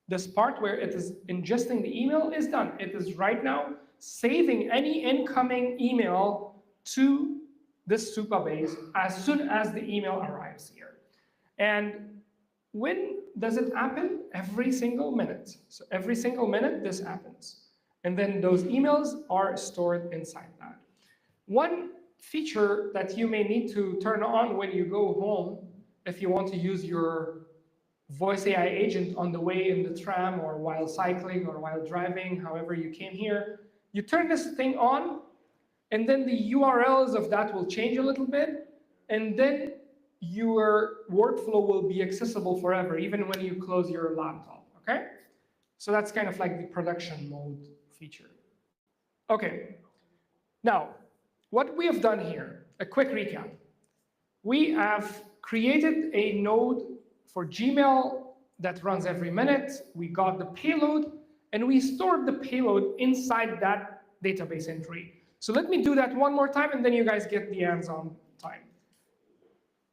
This part where it is ingesting the email is done. It is right now saving any incoming email to this Superbase as soon as the email arrives here. And when does it happen? Every single minute. So every single minute this happens. And then those emails are stored inside that. One feature that you may need to turn on when you go home, if you want to use your voice AI agent on the way in the tram or while cycling or while driving, however you came here, you turn this thing on, and then the URLs of that will change a little bit, and then your workflow will be accessible forever, even when you close your laptop, okay? So that's kind of like the production mode feature. Okay, now, what we have done here, a quick recap. We have created a node for Gmail that runs every minute. We got the payload, and we stored the payload inside that database entry. So let me do that one more time, and then you guys get the hands-on time.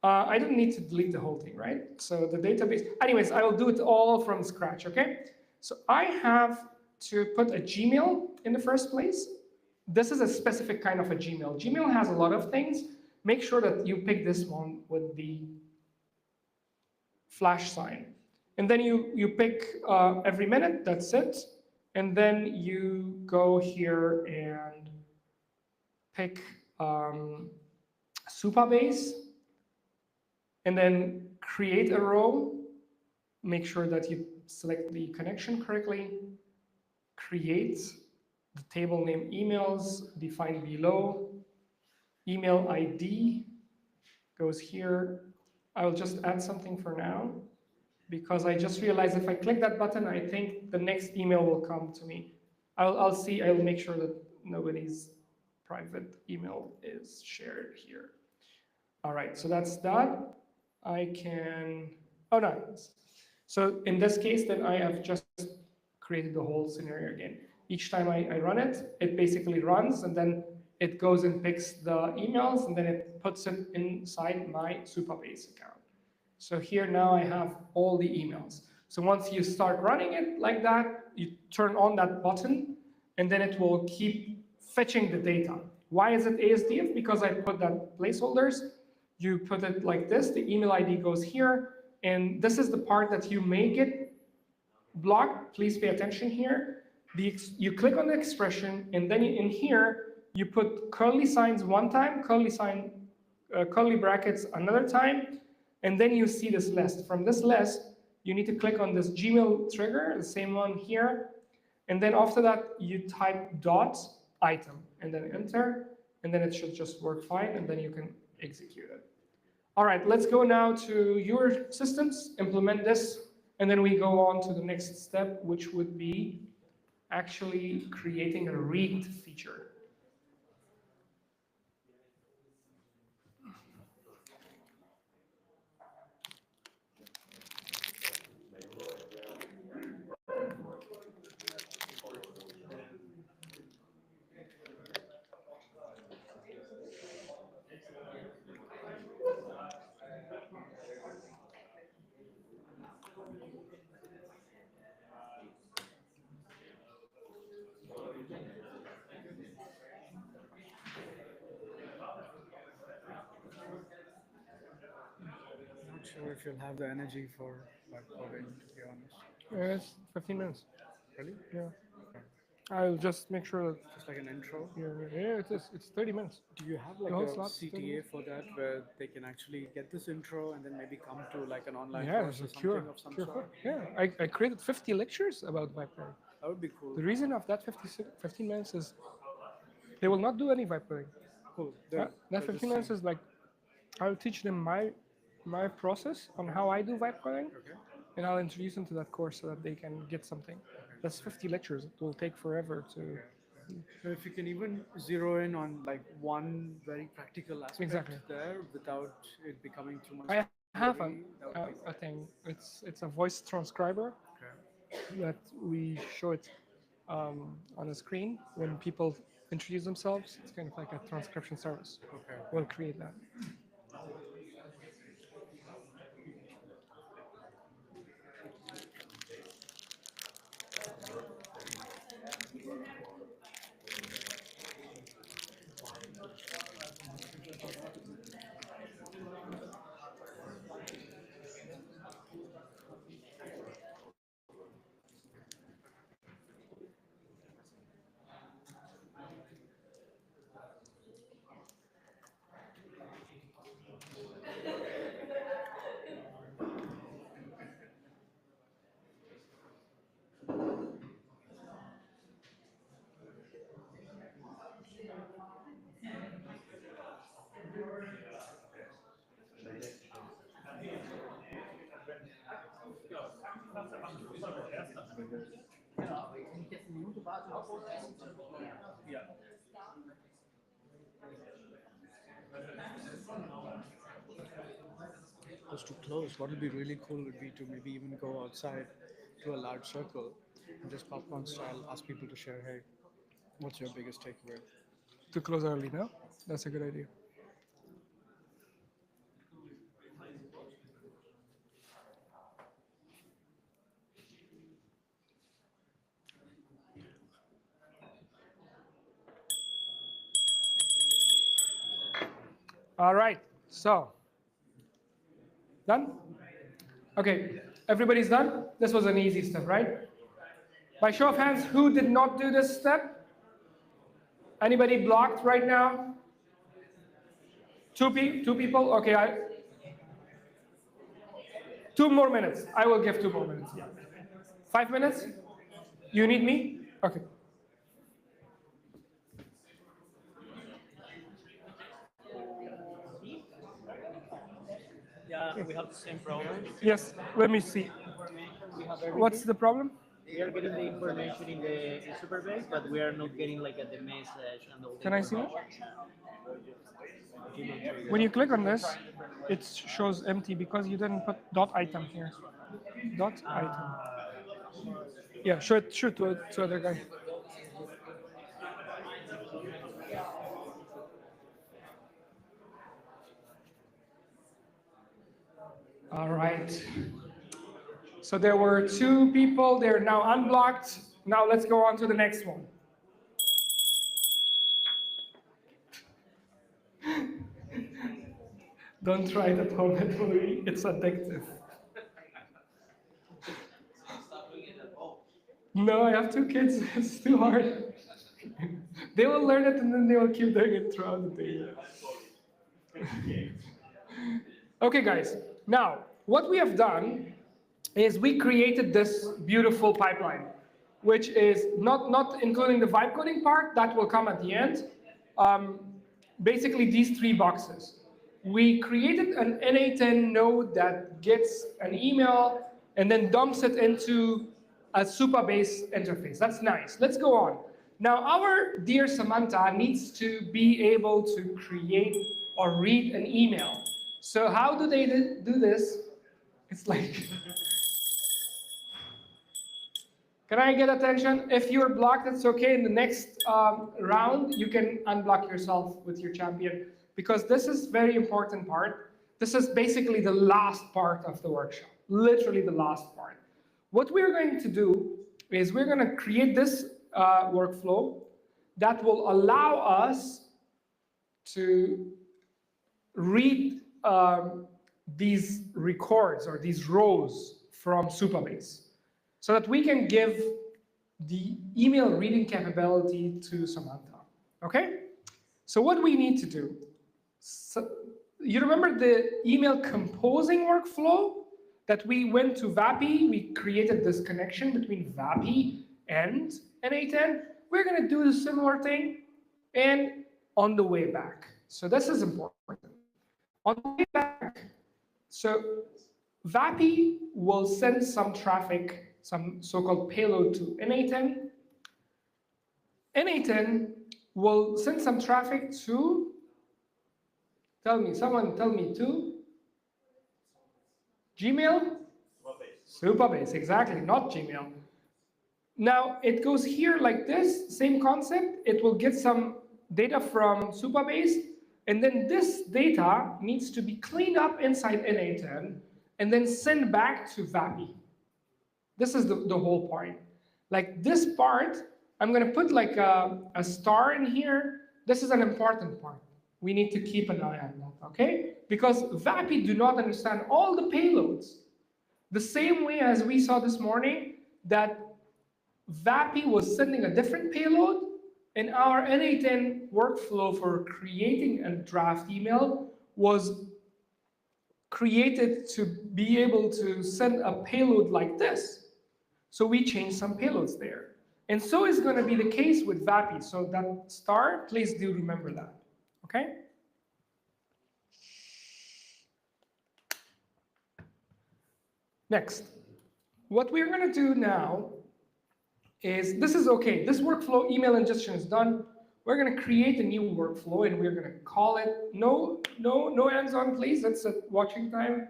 I don't need to delete the whole thing, right? So the database, anyways, I will do it all from scratch, okay? So I have to put a Gmail in the first place. This is a specific kind of a Gmail. Gmail has a lot of things. Make sure that you pick this one with the flash sign. And then you pick every minute, that's it. And then you go here and pick Superbase, and then create a row. Make sure that you select the connection correctly. Create the table name emails defined below. Email ID goes here. I will just add something for now, because I just realized if I click that button, I think the next email will come to me. I'll make sure that nobody's private email is shared here. All right, so that's that. I can, oh no. So in this case, then I have just created the whole scenario again. Each time I run it, it basically runs, and then it goes and picks the emails, and then it puts it inside my Superbase account. So here now I have all the emails. So once you start running it like that, you turn on that button, and then it will keep fetching the data. Why is it ASDF? Because I put that placeholders. You put it like this, the email ID goes here, and this is the part that you may get blocked. Please pay attention here. You click on the expression, and then in here, you put curly signs one time, curly brackets another time, and then you see this list. From this list, you need to click on this Gmail trigger, the same one here, and then after that, you type dot item, and then enter, and then it should just work fine, and then you can execute it. All right, let's go now to your systems, implement this, and then we go on to the next step, which would be actually creating a read feature. sure if you'll have the energy for like coding, to be honest. It's 15 minutes. Really? Yeah. I'll just make sure that Just like an intro. it's 30 minutes. Do you have like The whole a slot's 30 CTA minutes. for that where they can actually get this intro and then maybe come to like an online Yeah, course there's or a cure. something of some cure sort? for it. Yeah, I created 50 lectures about vibe coding. That would be cool. The reason of that 15 minutes is they will not do any vibe coding. Cool. That 15 minutes is like I'll teach them my process on how I do vibe coding, Okay. and I'll introduce them to that course so that they can get something. That's 50 lectures. It will take forever to. So if you can even zero in on like one very practical aspect Exactly. there without it becoming too much. I have theory, that would be a thing. It's a voice transcriber okay. that we show it on a screen when people introduce themselves. It's kind of like a transcription service. Okay. We'll create that. Just to close, what would be really cool would be to maybe even go outside to a large circle and just popcorn style ask people to share, hey, what's your biggest takeaway? To close early now? That's a good idea. All right, so done? Okay, everybody's done? This was an easy step, right? By show of hands, who did not do this step? Anybody blocked right now? Two people? Okay, 2 more minutes. I will give 2 more minutes. Yeah. 5 minutes? You need me? Okay. Yeah, we have the same problem. Yes, let me see. We have everything. What's the problem? We are getting the information in Superbase, but we are not getting like the message and all the Can I see it? information. When you click on this, it shows empty because you didn't put dot item here. Dot item. Yeah, show it to other guy. All right. So there were 2 people. They're now unblocked. Now let's go on to the next one. Don't try it at home, it's addictive. No, I have 2 kids. It's too hard. They will learn it and then they will keep doing it throughout the day. Okay, guys. Now, what we have done is we created this beautiful pipeline, which is not including the vibe coding part. That will come at the end. Basically, these 3 boxes. We created an NA10 node that gets an email and then dumps it into a Superbase interface. That's nice. Let's go on. Now, our dear Samantha needs to be able to create or read an email. So how do they do this? It's like, can I get attention? If you're blocked, it's okay. In the next round, you can unblock yourself with your champion, because this is very important part. This is basically the last part of the workshop, literally the last part. What we're going to do is we're going to create this workflow that will allow us to read these records or these rows from Superbase so that we can give the email reading capability to Samantha. Okay? So what we need to do, so you remember the email composing workflow that we went to VAPI, we created this connection between VAPI and N8N. We're going to do the similar thing and on the way back. So this is important. On the way back, so VAPI will send some traffic, some so-called payload to N8N. N8N will send some traffic to, someone tell me, to Gmail? Superbase, exactly, not Gmail. Now, it goes here like this, same concept. It will get some data from Superbase, and then this data needs to be cleaned up inside N8N and then sent back to VAPI. This is the whole point. Like this part, I'm going to put like a star in here. This is an important part. We need to keep an eye on that, okay? Because VAPI do not understand all the payloads. The same way as we saw this morning that VAPI was sending a different payload, and our N8N workflow for creating a draft email was created to be able to send a payload like this. So we changed some payloads there. And so is going to be the case with VAPI. So that star, please do remember that, okay? Next, what we're going to do now is, this is okay. This workflow, email ingestion is done. We're going to create a new workflow, and we're going to call it, no hands-on, please. That's a watching time.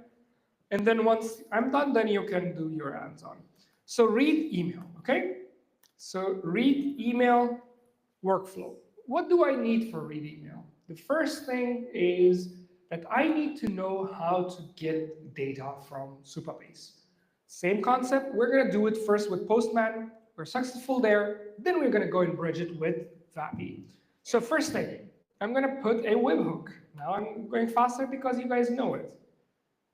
And then once I'm done, then you can do your hands-on. So read email, okay? So read email workflow. What do I need for read email? The first thing is that I need to know how to get data from Superbase. Same concept. We're going to do it first with Postman. We're successful there. Then we're going to go and bridge it with VAPI. So first thing, I'm going to put a webhook. Now I'm going faster because you guys know it.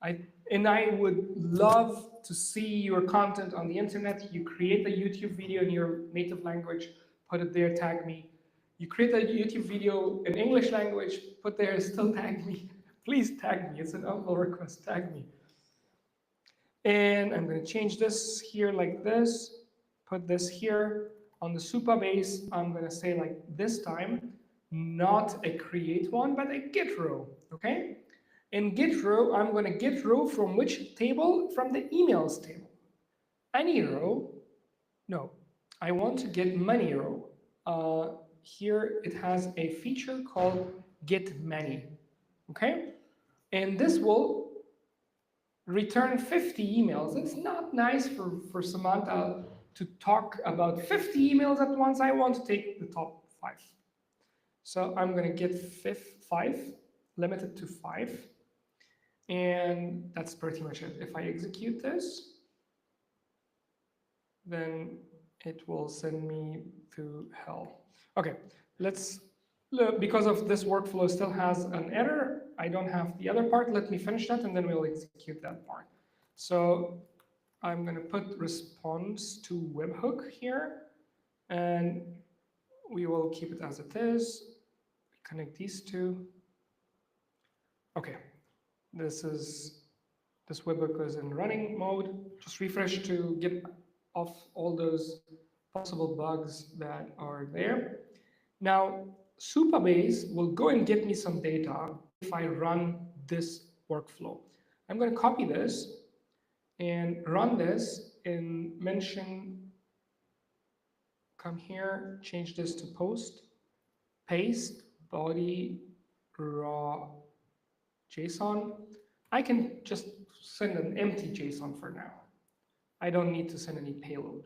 I would love to see your content on the internet. You create a YouTube video in your native language, put it there, tag me. You create a YouTube video in English language, put there, still tag me. Please tag me. It's an humble request. Tag me. And I'm going to change this here like this. Put this here. On the Superbase, I'm going to say like this time, not a create one, but a get row. Okay? In get row, I'm going to get row from which table? From the emails table. Any row? No. I want to get many row. Here it has a feature called get many. Okay? And this will return 50 emails. It's not nice for Samantha to talk about 50 emails at once. I want to take the top 5. So I'm going to get 5, limited to 5. And that's pretty much it. If I execute this, then it will send me to hell. Okay, let's look. Because of this workflow still has an error, I don't have the other part. Let me finish that and then we'll execute that part. So I'm going to put response to webhook here, and we will keep it as it is. Connect these two. Okay, this webhook is in running mode. Just refresh to get off all those possible bugs that are there. Now, Superbase will go and get me some data if I run this workflow. I'm going to copy this and run this and mention, come here, change this to post, paste, body, raw JSON. I can just send an empty JSON for now. I don't need to send any payload.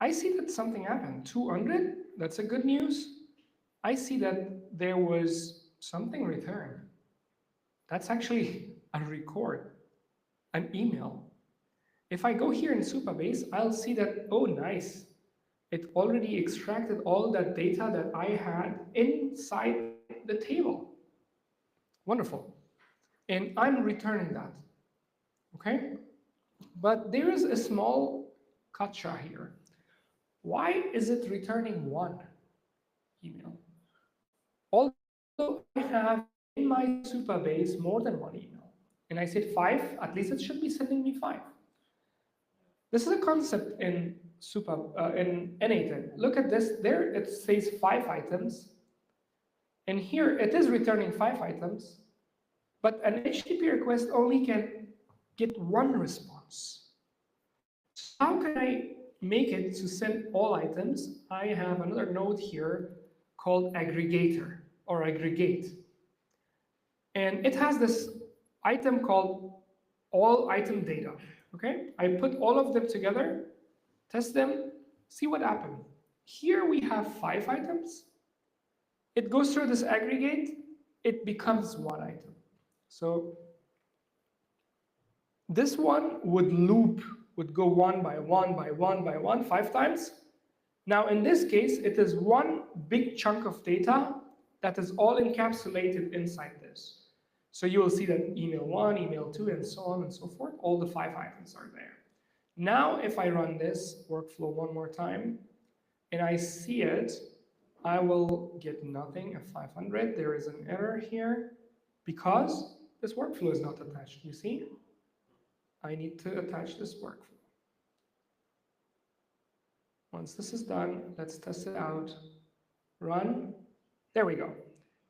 I see that something happened, 200, that's a good news. I see that there was something returned. That's actually a record, an email. If I go here in Superbase, I'll see that, oh, nice. It already extracted all that data that I had inside the table. Wonderful. and I'm returning that, okay? But there is a small gotcha here. Why is it returning one email? Although I have in my Superbase more than one email, and I said 5, at least it should be sending me 5. This is a concept in in N8. Look at this. There it says 5 items, and here it is returning 5 items, but an HTTP request only can get 1 response. So how can I make it to send all items? I have another node here called aggregator or aggregate. And it has this item called all item data. Okay, I put all of them together, test them, see what happened. Here we have 5 items. It goes through this aggregate, it becomes 1 item. So this one would loop, would go 1 by 1 by 1 by 1, 5 times. Now in this case, it is one big chunk of data that is all encapsulated inside this. So you will see that email 1, email 2, and so on and so forth. All the 5 items are there. Now if I run this workflow one more time, and I see it, I will get nothing at 500. There is an error here because this workflow is not attached. You see? I need to attach this workflow. Once this is done, let's test it out. Run. There we go.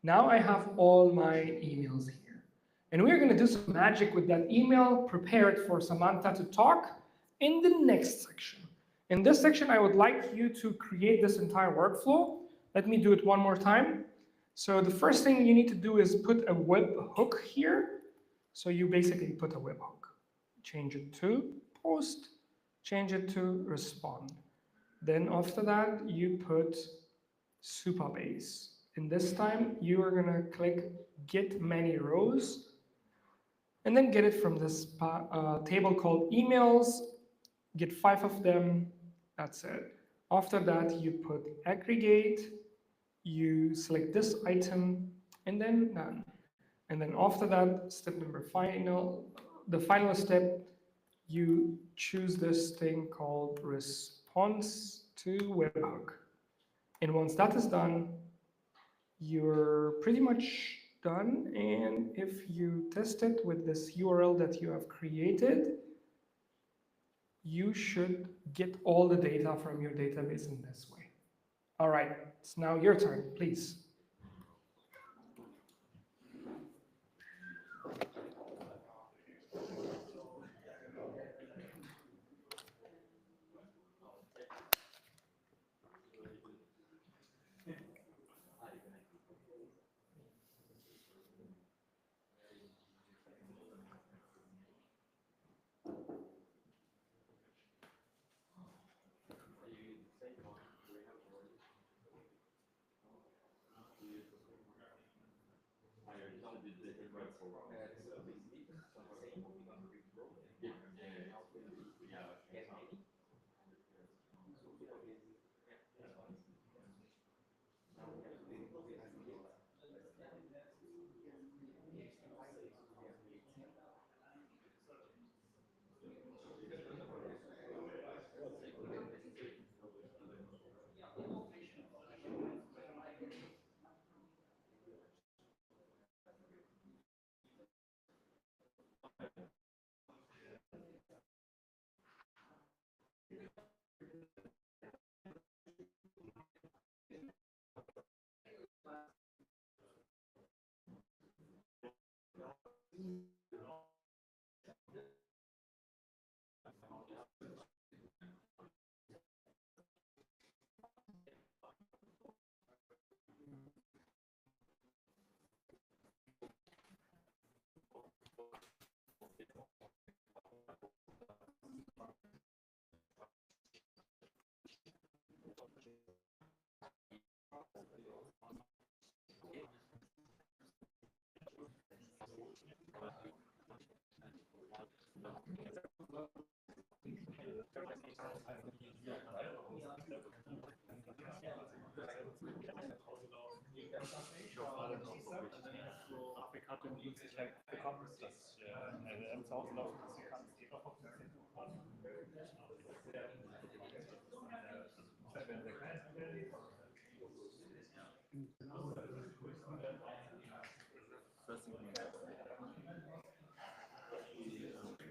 Now I have all my emails here. And we're going to do some magic with that email, prepare it for Samantha to talk in the next section. In this section, I would like you to create this entire workflow. Let me do it one more time. So the first thing you need to do is put a webhook here. So you basically put a webhook. Change it to post, change it to respond. Then after that, you put Superbase. And this time, you are going to click get many rows, and then get it from this table called emails, get 5 of them, that's it. After that, you put aggregate, you select this item, and then none. And then after that, step number the final step, you choose this thing called response to webhook. And once that is done, you're pretty much done. And if you test it with this URL that you have created, you should get all the data from your database in this way. All right, it's now your turn, please.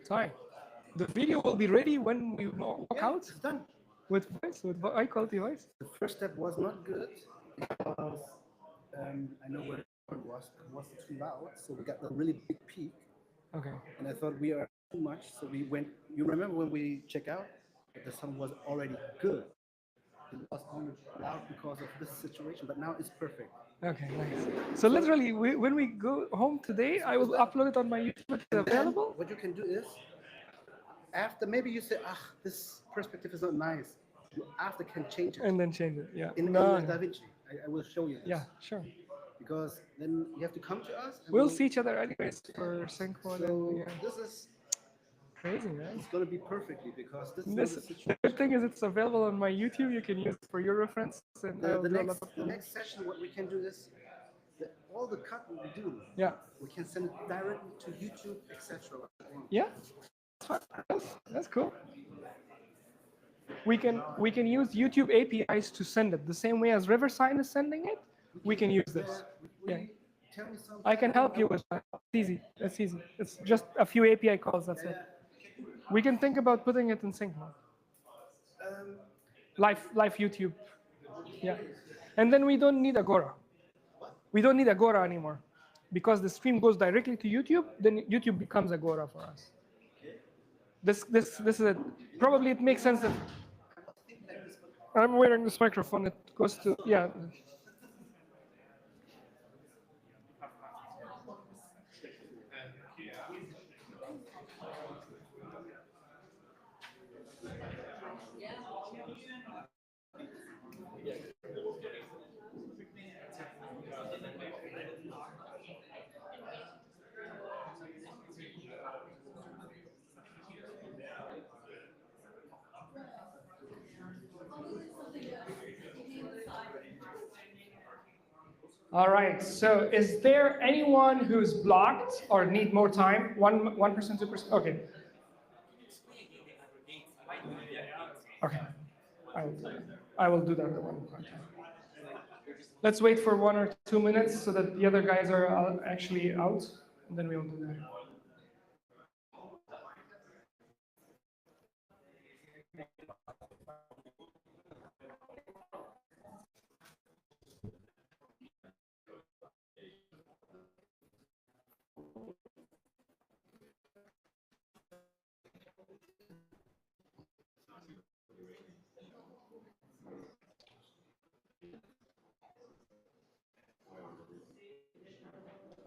Sorry. The video will be ready when we walk out It's done. with voice, with high quality voice. The first step was not good because I know where it was too loud, so we got a really big peak, Okay. and I thought we are too much, so we went. You remember when we check out, the sound was already good. It was only loud because of this situation, but now it's perfect. Okay, nice. So literally, when we go home today, I will upload it on my YouTube. It's And then available. what you can do is, after maybe you say, this perspective is not nice, you after can change it. And then change it. Yeah. In No, DaVinci, I will show you this. yeah, sure. Because then you have to come to us. And We'll see each other anyways for sync one. So Yeah. this is Crazy, right? it's gonna be perfectly because this This, is the the situation. good thing is it's available on my YouTube. You can use it for your reference. And I'll The do a lot of- next session, what we can do is all the cut we do. Yeah. We can send it directly to YouTube, etc. Yeah. That's cool. We can use YouTube APIs to send it the same way as Riverside is sending it. We can use this. Yeah. Tell me something. I can help you with that. It's easy. It's easy. It's just a few API calls. That's it. We can think about putting it in sync mode. Live YouTube. Yeah. And then we don't need Agora. We don't need Agora anymore. Because the stream goes directly to YouTube, then YouTube becomes Agora for us. This is it. Probably it makes sense that I'm wearing this microphone. It goes to, yeah. All right, so is there anyone who's blocked or need more time? 1%, 2%? Okay. Okay, I will do that at one point. Let's wait for 1 or 2 minutes so that the other guys are actually out, and then we'll do that.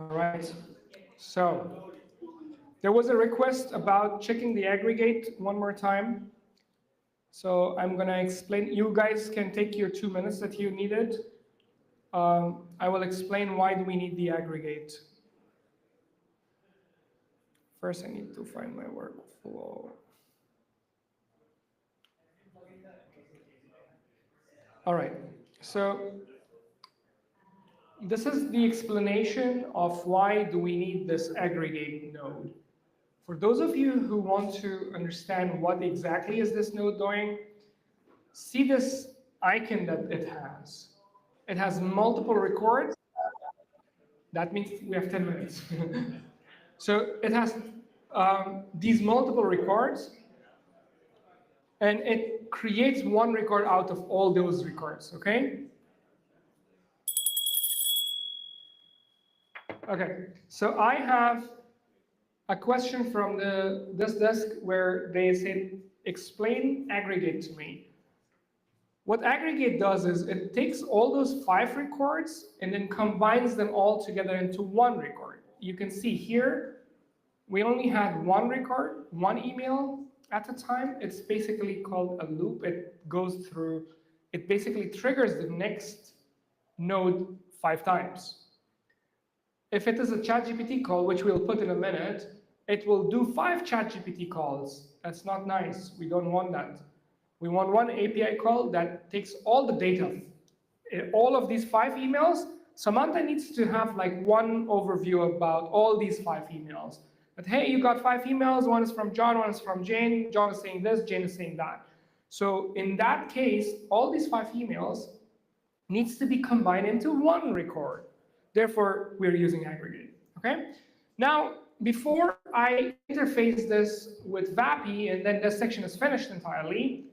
All right, so there was a request about checking the aggregate one more time. So I'm gonna explain, you guys can take your 2 minutes that you needed. I will explain why do we need the aggregate. First I need to find my workflow. All right, so this is the explanation of why do we need this aggregate node. For those of you who want to understand what exactly is this node doing, see this icon that it has. It has multiple records. That means we have 10 minutes. So it has these multiple records, and it creates one record out of all those records, okay? Okay, so I have a question from this desk where they said, explain aggregate to me. What aggregate does is it takes all those 5 records and then combines them all together into one record. You can see here, we only had one record, one email at a time. It's basically called a loop. It goes through, it basically triggers the next node 5 times. If it is a ChatGPT call, which we'll put in a minute, it will do 5 ChatGPT calls. That's not nice. We don't want that. We want one API call that takes all the data, all of these 5 emails, Samantha needs to have like one overview about all these 5 emails. But hey, you got 5 emails, one is from John, one is from Jane, John is saying this, Jane is saying that. So in that case, all these 5 emails needs to be combined into one record. Therefore, we're using aggregate, okay? Now, before I interface this with VAPI and then this section is finished entirely,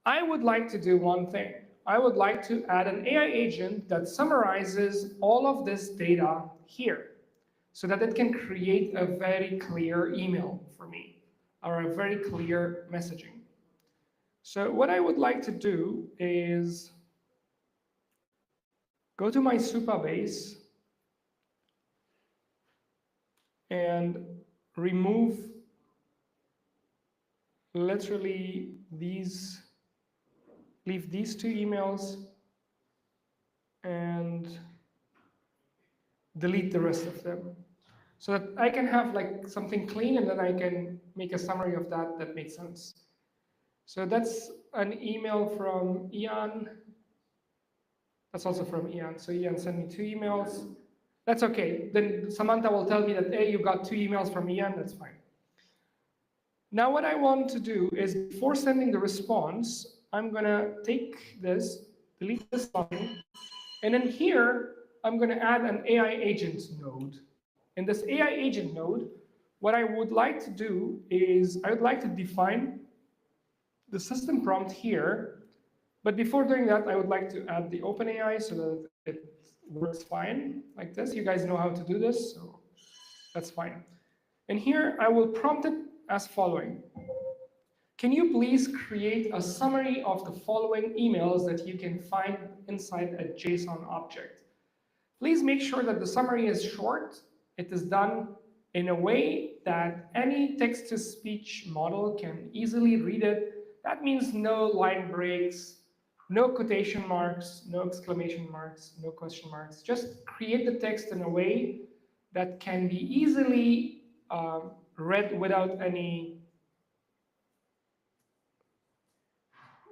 I would like to do one thing. I would like to add an AI agent that summarizes all of this data here so that it can create a very clear email for me or a very clear messaging. So what I would like to do is go to my Superbase and remove literally these, leave these 2 emails and delete the rest of them. So that I can have like something clean and then I can make a summary of that that makes sense. So that's an email from Ian. That's also from Ian. So Ian sent me 2 emails. That's okay. Then Samantha will tell me that, hey, you got 2 emails from Ian, that's fine. Now what I want to do is before sending the response, I'm gonna take this, delete this line, and then here, I'm gonna add an AI agent node. In this AI agent node, what I would like to do is I would like to define the system prompt here, but before doing that, I would like to add the OpenAI so that it works fine like this. You guys know how to do this, so that's fine. And here, I will prompt it as following. Can you please create a summary of the following emails that you can find inside a JSON object? Please make sure that the summary is short. It is done in a way that any text-to-speech model can easily read it. That means no line breaks, no quotation marks, no exclamation marks, no question marks. Just create the text in a way that can be easily read without any,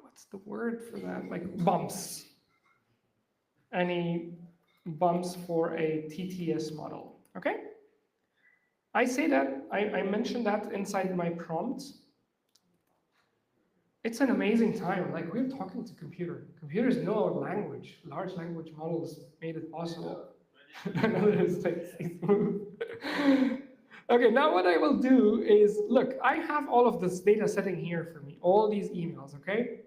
what's the word for that? Like bumps. Any bumps for a TTS model, okay? I say that, I mentioned that inside my prompt. It's an amazing time, like we're talking to computer. Computers know our language. Large language models made it possible. Okay, now what I will do is, look, I have all of this data sitting here for me, all these emails, okay?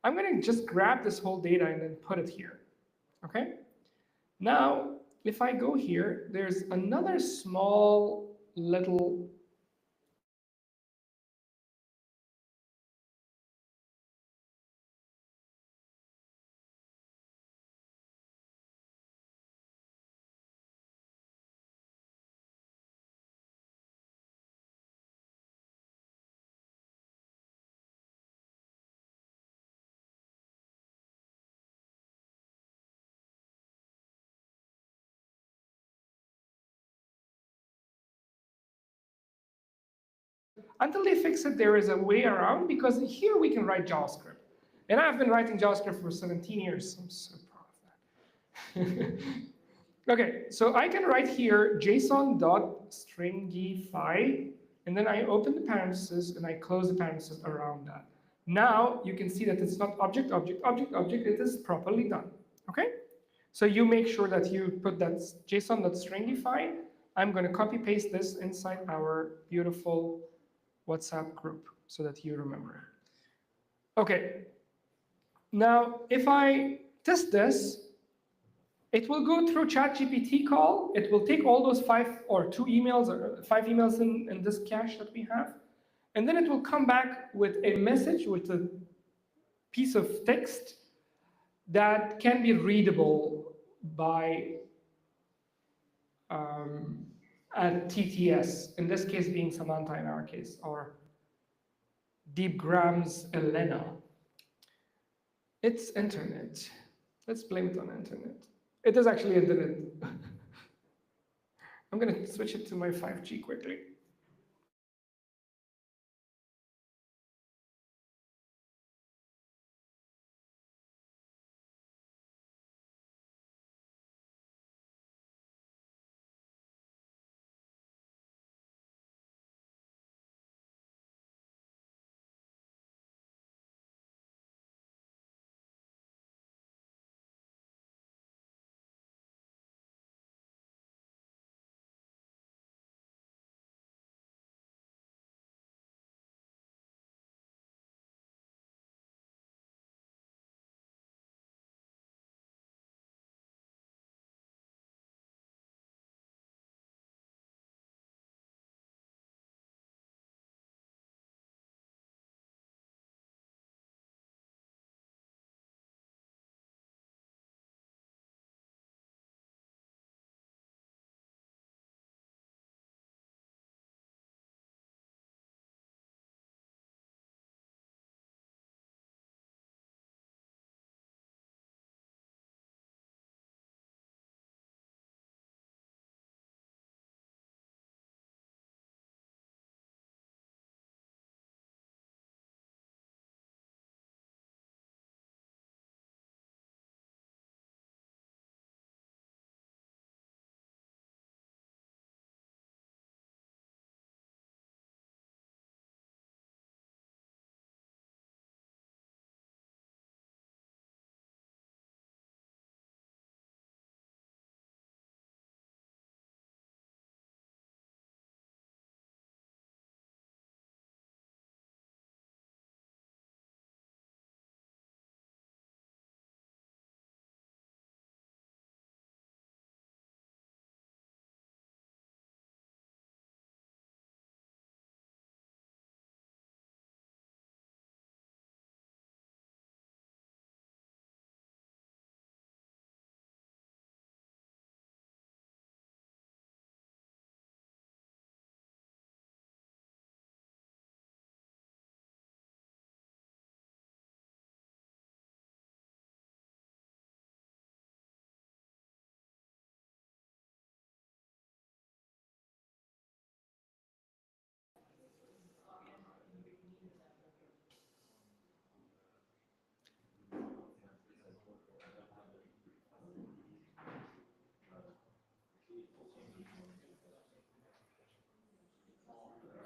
I'm gonna just grab this whole data and then put it here, okay? Now, if I go here, there's another small little until they fix it, there is a way around because here we can write JavaScript. And I've been writing JavaScript for 17 years. I'm so proud of that. Okay, so I can write here json.stringify, and then I open the parentheses and I close the parentheses around that. Now you can see that it's not object, object, object, object, it is properly done, okay? So you make sure that you put that json.stringify. I'm gonna copy paste this inside our beautiful WhatsApp group so that you remember. Okay, now if I test this, it will go through ChatGPT call. It will take all those 5 or 2 emails or 5 emails in this cache that we have. And then it will come back with a message with a piece of text that can be readable by a TTS, in this case being Samantha in our case, or Deepgram's Elena. It's internet. Let's blame it on internet. It is actually internet. I'm going to switch it to my 5G quickly.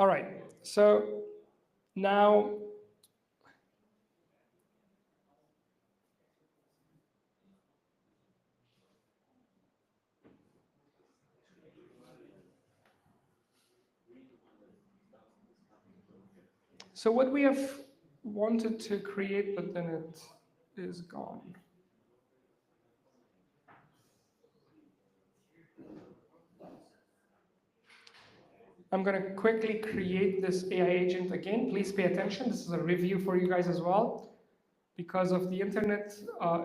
All right, so now so what we have wanted to create, but then it is gone. I'm going to quickly create this AI agent again. Please pay attention. This is a review for you guys as well. Because of the internet,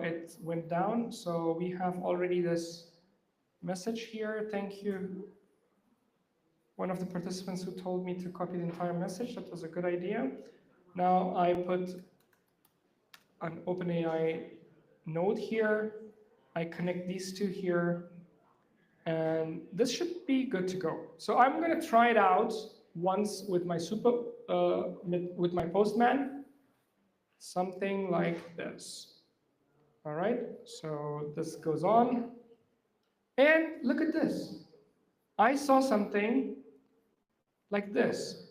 it went down. So we have already this message here. Thank you. One of the participants who told me to copy the entire message. That was a good idea. Now I put an OpenAI node here. I connect these two here. And this should be good to go. So I'm going to try it out once with my with my Postman, something like this. All right, so this goes on. And look at this. I saw something like this.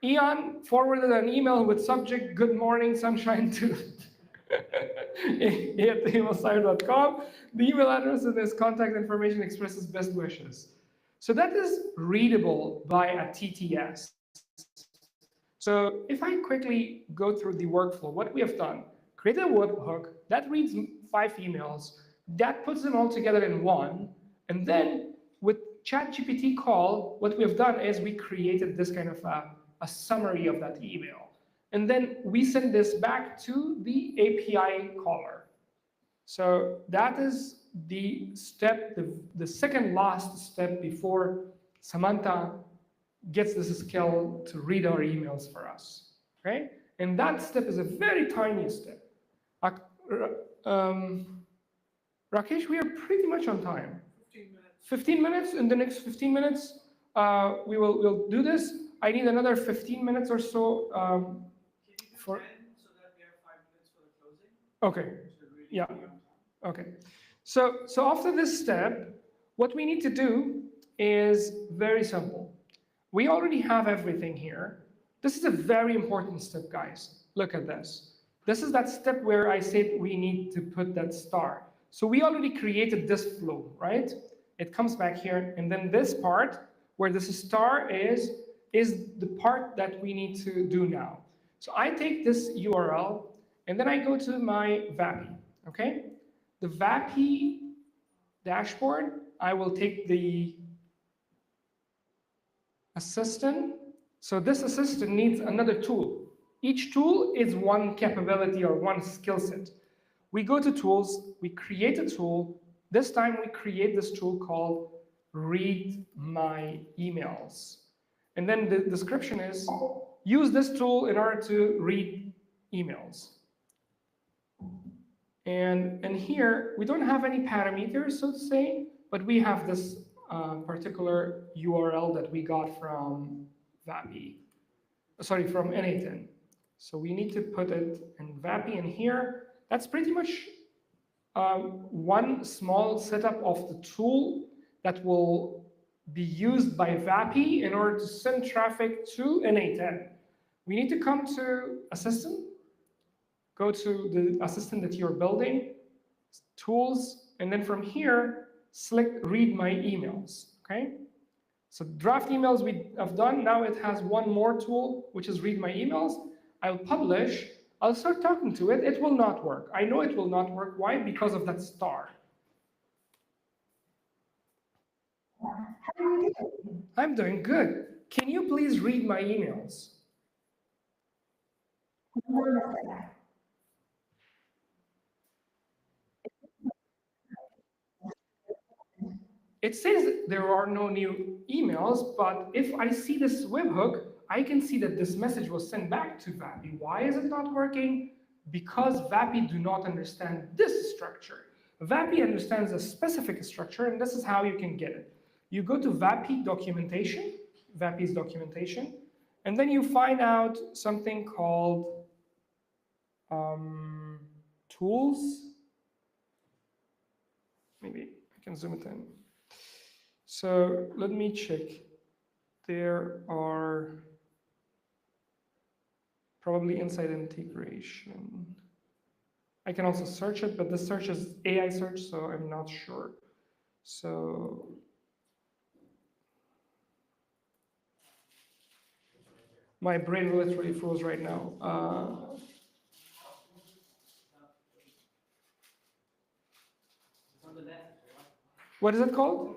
Ian forwarded an email with subject, "Good morning, sunshine to @emailsire.com. The email address and his contact information expresses best wishes." So that is readable by a TTS. So if I quickly go through the workflow, what we have done, created a webhook that reads 5 emails, that puts them all together in one, and then with ChatGPT call, what we have done is we created this kind of a summary of that email. And then we send this back to the API caller. So that is the step, the second last step before Samantha gets this skill to read our emails for us. Okay? And that step is a very tiny step. Rakesh, we are pretty much on time. 15 minutes. In the next 15 minutes, we'll do this. I need another 15 minutes or so for. So that we have 5 minutes for the closing. Okay. Yeah. Okay. So after this step, what we need to do is very simple. We already have everything here. This is a very important step, guys. Look at this. This is that step where I said we need to put that star. So we already created this flow, right? It comes back here, and then this part where this star is the part that we need to do now. So I take this URL, and then I go to my VAPI, okay? The VAPI dashboard, I will take the assistant. So this assistant needs another tool. Each tool is one capability or one skill set. We go to tools, we create a tool. This time we create this tool called Read My Emails. And then the description is, use this tool in order to read emails. And here, we don't have any parameters, so to say, but we have this particular URL that we got from VAPI, sorry, from N8N. So we need to put it in VAPI in here. That's pretty much one small setup of the tool that will be used by VAPI in order to send traffic to N8N. We need to come to Assistant, go to the assistant that you're building, tools, and then from here, select Read My Emails, okay? So draft emails we have done, now it has one more tool, which is Read My Emails. I'll publish, I'll start talking to it, it will not work. I know it will not work, why? Because of that star. I'm doing good. Can you please read my emails? It says there are no new emails, but if I see this webhook, I can see that this message was sent back to VAPI. Why is it not working? Because VAPI do not understand this structure. VAPI understands a specific structure, and this is how you can get it. You go to VAPI documentation, VAPI's documentation, and then you find out something called tools. Maybe I can zoom it in. So let me check there are probably inside integration. I can also search it, but this search is AI search, so I'm not sure. So my brain literally froze right now. What is it called?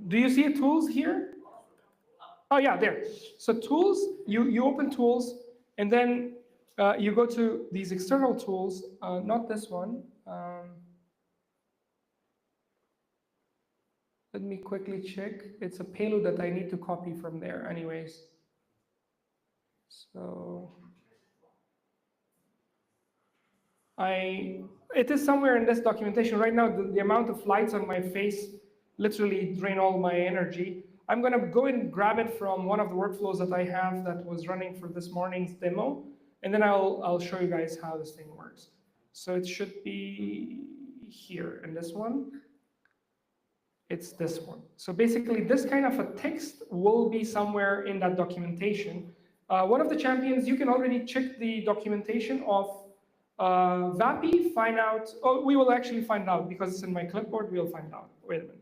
Do you see tools here? Oh yeah, there. So tools, you open tools, and then you go to these external tools, not this one. Let me quickly check. It's a payload that I need to copy from there anyways. So it is somewhere in this documentation. Right now, the amount of lights on my face literally drain all my energy. I'm gonna go and grab it from one of the workflows that I have that was running for this morning's demo, and then I'll show you guys how this thing works. So it should be here in this one. It's this one. So basically, this kind of a text will be somewhere in that documentation. One of the champions, you can already check the documentation of VAPI, find out, oh, we will actually find out because it's in my clipboard, we'll find out. Wait a minute.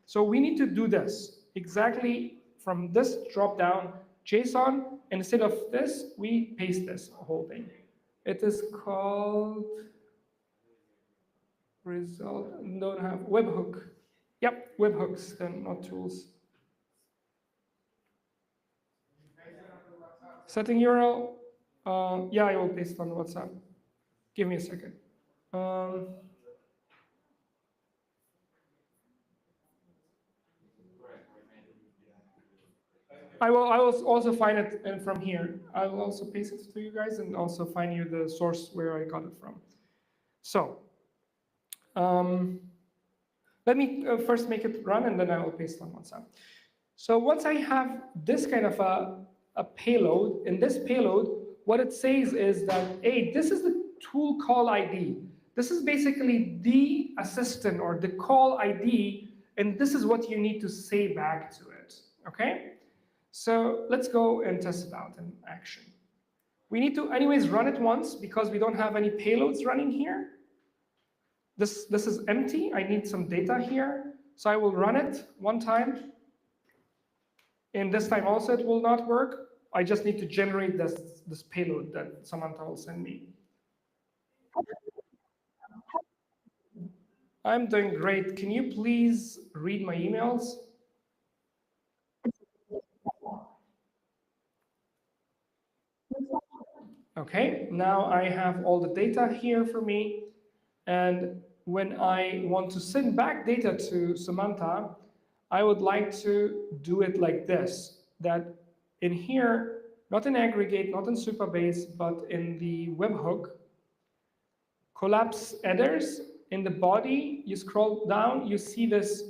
So we need to do this exactly from this drop down JSON, and instead of this, we paste this whole thing. It is called result, don't have webhook. Yep, webhooks and not tools. Setting URL, yeah, I will paste on WhatsApp. Give me a second. I will also find it from here. I will also paste it to you guys and also find you the source where I got it from. So let me first make it run and then I will paste on WhatsApp. So once I have this kind of a payload, in this payload, what it says is that, hey, this is the tool call ID. This is basically the assistant or the call ID, and this is what you need to say back to it, okay? So let's go and test it out in action. We need to anyways run it once because we don't have any payloads running here. This is empty. I need some data here. So I will run it one time. And this time also it will not work. I just need to generate this payload that Samantha will send me. I'm doing great. Can you please read my emails? Okay, now I have all the data here for me. And when I want to send back data to Samantha, I would like to do it like this, that in here, not in aggregate, not in Superbase, but in the webhook, collapse headers, in the body, you scroll down, you see this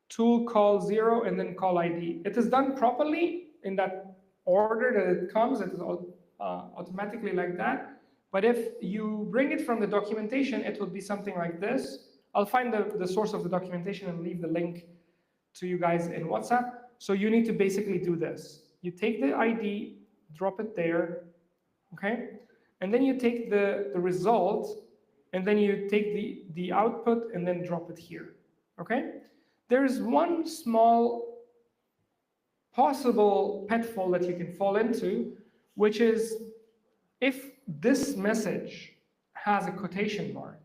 tool call 0 and then call ID. It is done properly in that order that it comes, it is automatically like that. But if you bring it from the documentation, it will be something like this. I'll find the source of the documentation and leave the link to you guys in WhatsApp. So you need to basically do this. You take the ID, drop it there, okay? And then you take the result, and then you take the output and then drop it here, okay? There's one small possible pitfall that you can fall into, which is if this message has a quotation mark,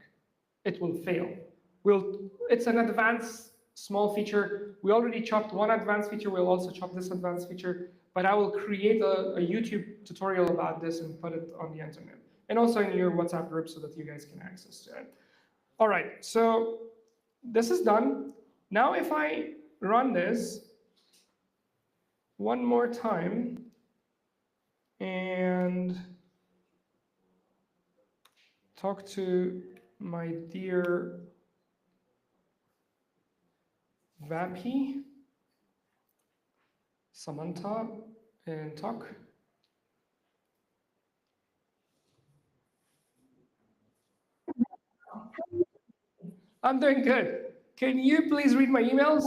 it will fail. It's an advanced small feature. We already chopped one advanced feature. We'll also chop this advanced feature, but I will create a YouTube tutorial about this and put it on the internet and also in your WhatsApp group so that you guys can access to it. All right, so this is done. Now if I run this one more time and talk to my dear Vapi, Samantha, and talk. I'm doing good. Can you please read my emails?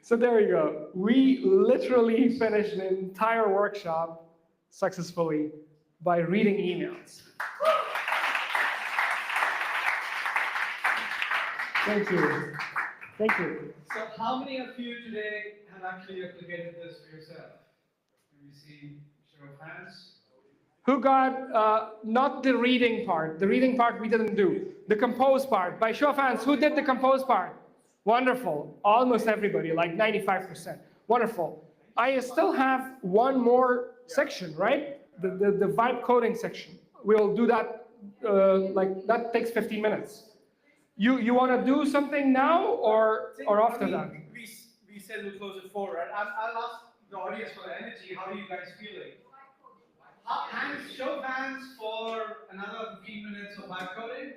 So there you go. We literally finished the entire workshop successfully by reading emails. Thank you. Thank you. So how many of you today have actually replicated this for yourself? Can we see show of hands? Who got not the reading part? The reading part we didn't do. The compose part. By show of hands, who did the compose part? Wonderful. Almost everybody, like 95%. Wonderful. I still have one more section, right? The vibe coding section. We'll do that, like that takes 15 minutes. You want to do something now or after that? We said we'll close at 4, right? I'll ask the audience for the energy. How are you guys feeling? Show of hands for another 15 minutes of vibe coding.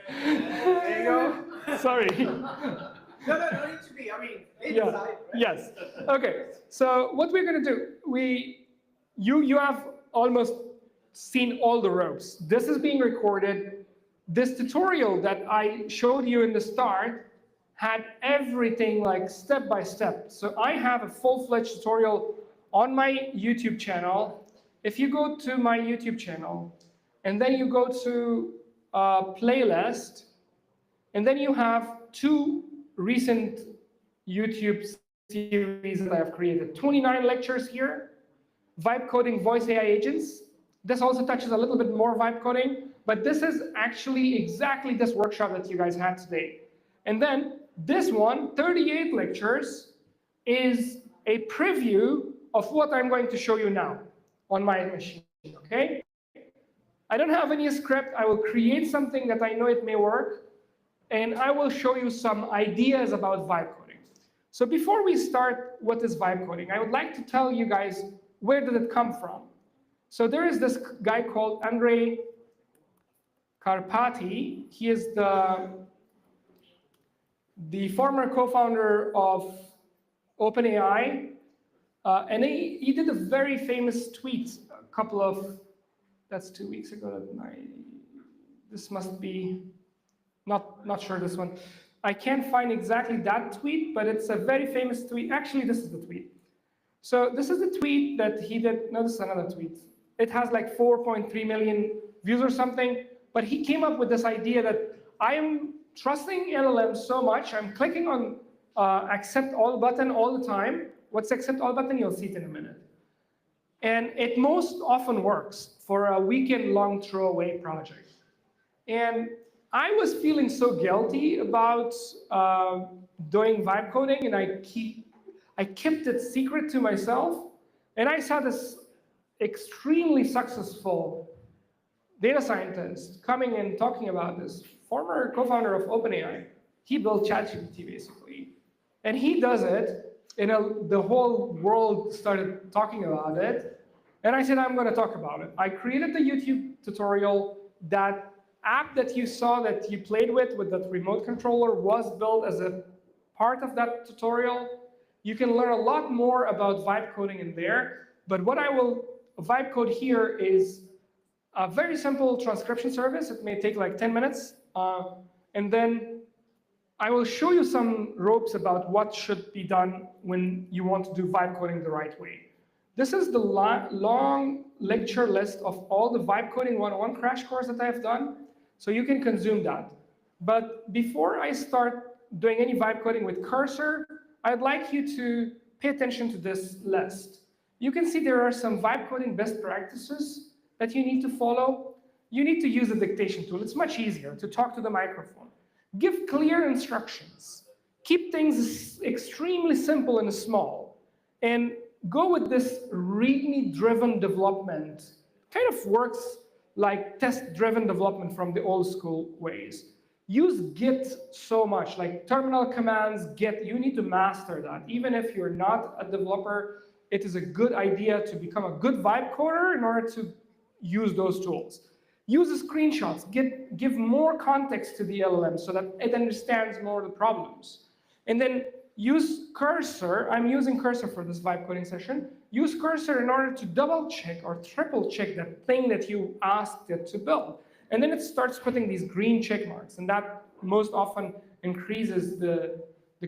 There you go. Sorry. No, need to be. I mean, they Yeah. decide, right? Yes. Okay. So what we're going to do, you have almost seen all the ropes. This is being recorded. This tutorial that I showed you in the start had everything like step by step. So I have a full-fledged tutorial on my YouTube channel. If you go to my YouTube channel and then you go to playlist, and then you have 2 recent YouTube series that I have created. 29 lectures here, vibe coding voice AI agents. This also touches a little bit more vibe coding, but this is actually exactly this workshop that you guys had today. And then this one, 38 lectures, is a preview of what I'm going to show you now on my machine, okay? I don't have any script. I will create something that I know it may work, and I will show you some ideas about vibe coding. So before we start what is vibe coding, I would like to tell you guys, where did it come from? So there is this guy called Andrej Karpathy. He is the former co-founder of OpenAI, and he did a very famous tweet a couple of, that's 2 weeks ago. This must be, not sure this one. I can't find exactly that tweet, but it's a very famous tweet. Actually, this is the tweet. So this is the tweet that he did. No, this is another tweet. It has like 4.3 million views or something, but he came up with this idea that I am trusting LLMs so much, I'm clicking on accept all button all the time. What's accept all button? You'll see it in a minute. And it most often works for a weekend-long throwaway project. And I was feeling so guilty about doing vibe coding, and I kept it secret to myself. And I saw this extremely successful data scientist coming and talking about this, former co-founder of OpenAI. He built ChatGPT basically. And he does it, and the whole world started talking about it. And I said, I'm going to talk about it. I created the YouTube tutorial. That app that you saw that you played with that remote controller was built as a part of that tutorial. You can learn a lot more about vibe coding in there. But what I will vibe code here is a very simple transcription service. It may take like 10 minutes. And then I will show you some ropes about what should be done when you want to do vibe coding the right way. This is the long lecture list of all the vibe coding 101 crash course that I have done. So you can consume that. But before I start doing any vibe coding with Cursor, I'd like you to pay attention to this list. You can see there are some vibe coding best practices that you need to follow. You need to use the dictation tool. It's much easier to talk to the microphone. Give clear instructions. Keep things extremely simple and small. And go with this README-driven development. Kind of works like test-driven development from the old school ways. Use Git so much, like terminal commands, Git. You need to master that. Even if you're not a developer, it is a good idea to become a good vibe coder in order to use those tools. Use the screenshots. Give more context to the LLM so that it understands more of the problems. And then use Cursor. I'm using Cursor for this vibe coding session. Use Cursor in order to double check or triple check that thing that you asked it to build. And then it starts putting these green check marks, and that most often increases the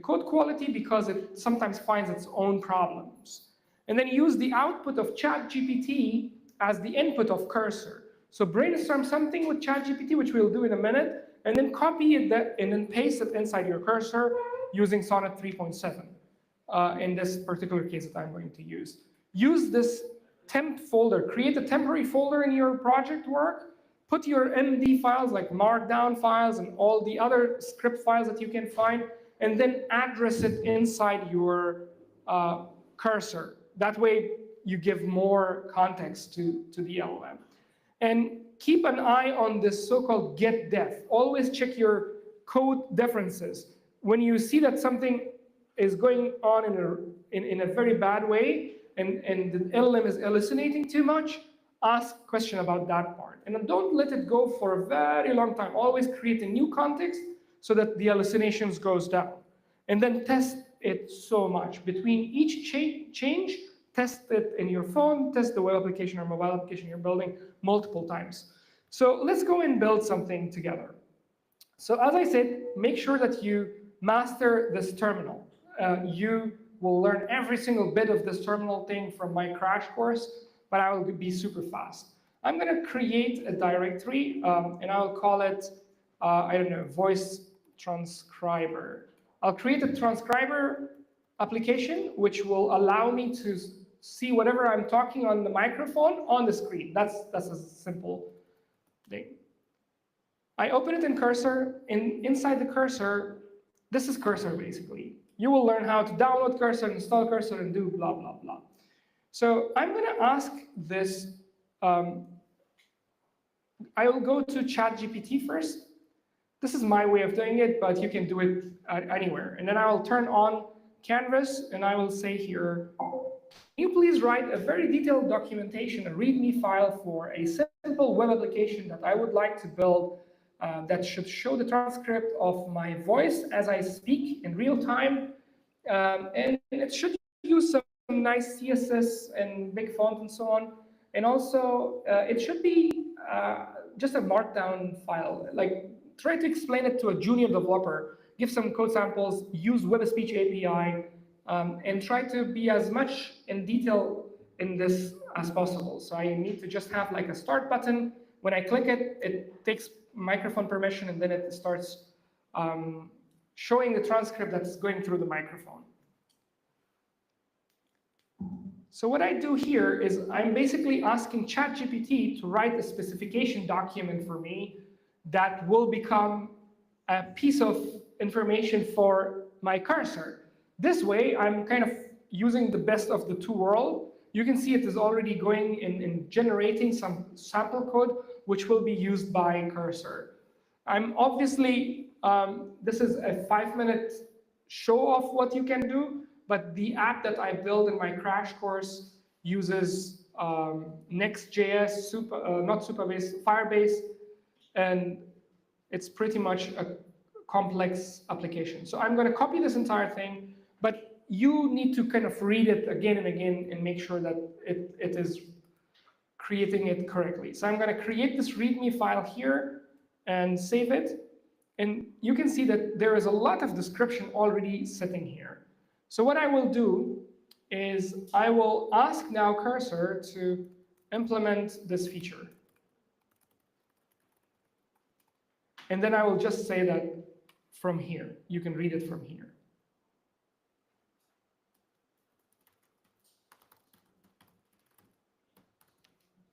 code quality because it sometimes finds its own problems. And then use the output of ChatGPT as the input of Cursor. So brainstorm something with ChatGPT, which we'll do in a minute, and then copy it and then paste it inside your Cursor using Sonnet 3.7 in this particular case that I'm going to use. Use this temp folder. Create a temporary folder in your project work. Put your MD files like Markdown files and all the other script files that you can find, and then address it inside your Cursor. That way you give more context to the LLM. And keep an eye on this so-called get def. Always check your code differences. When you see that something is going on in a very bad way and the LLM is hallucinating too much, ask a question about that part. And don't let it go for a very long time. Always create a new context so that the hallucinations goes down. And then test it so much. Between each change, test it in your phone, test the web application or mobile application you're building multiple times. So let's go and build something together. So as I said, make sure that you master this terminal. You will learn every single bit of this terminal thing from my crash course, but I will be super fast. I'm going to create a directory, and I'll call it, I don't know, voice transcriber. I'll create a transcriber application, which will allow me to see whatever I'm talking on the microphone on the screen. That's a simple thing. I open it in Cursor, and inside the Cursor, this is Cursor basically. You will learn how to download Cursor, install Cursor, and do blah, blah, blah. So I'm going to ask this, I will go to ChatGPT first. This is my way of doing it, but you can do it anywhere. And then I will turn on Canvas, and I will say here, can you please write a very detailed documentation, a README file for a simple web application that I would like to build that should show the transcript of my voice as I speak in real time. And it should use some nice CSS and big font and so on. And also, it should be just a markdown file. Like, try to explain it to a junior developer, give some code samples, use Web Speech API, and try to be as much in detail in this as possible. So I need to just have like a start button. When I click it, it takes microphone permission, and then it starts showing the transcript that's going through the microphone. So what I do here is I'm basically asking ChatGPT to write a specification document for me that will become a piece of information for my Cursor. This way, I'm kind of using the best of the two worlds. You can see it is already going in generating some sample code, which will be used by Cursor. I'm obviously, this is a 5-minute show of what you can do, but the app that I built in my crash course uses Next.js, not Superbase, Firebase, and it's pretty much a complex application. So I'm going to copy this entire thing, but you need to kind of read it again and again and make sure that it is creating it correctly. So I'm going to create this README file here and save it. And you can see that there is a lot of description already sitting here. So what I will do is I will ask now Cursor to implement this feature. And then I will just say that from here. You can read it from here.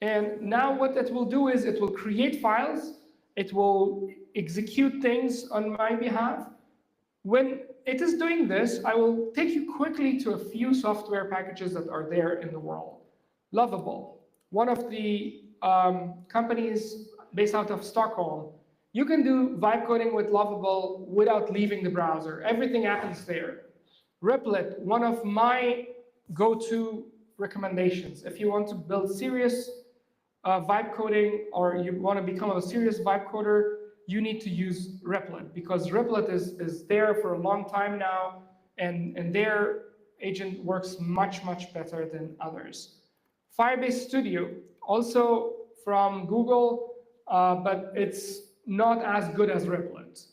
And now what it will do is it will create files. It will execute things on my behalf. When it is doing this, I will take you quickly to a few software packages that are there in the world. Lovable, one of the companies based out of Stockholm. You can do vibe coding with Lovable without leaving the browser. Everything happens there. Replit, one of my go-to recommendations. If you want to build serious vibe coding, or you want to become a serious vibe coder, you need to use Replit, because Replit is there for a long time now, and their agent works much, much better than others. Firebase Studio, also from Google, but it's not as good as Replit.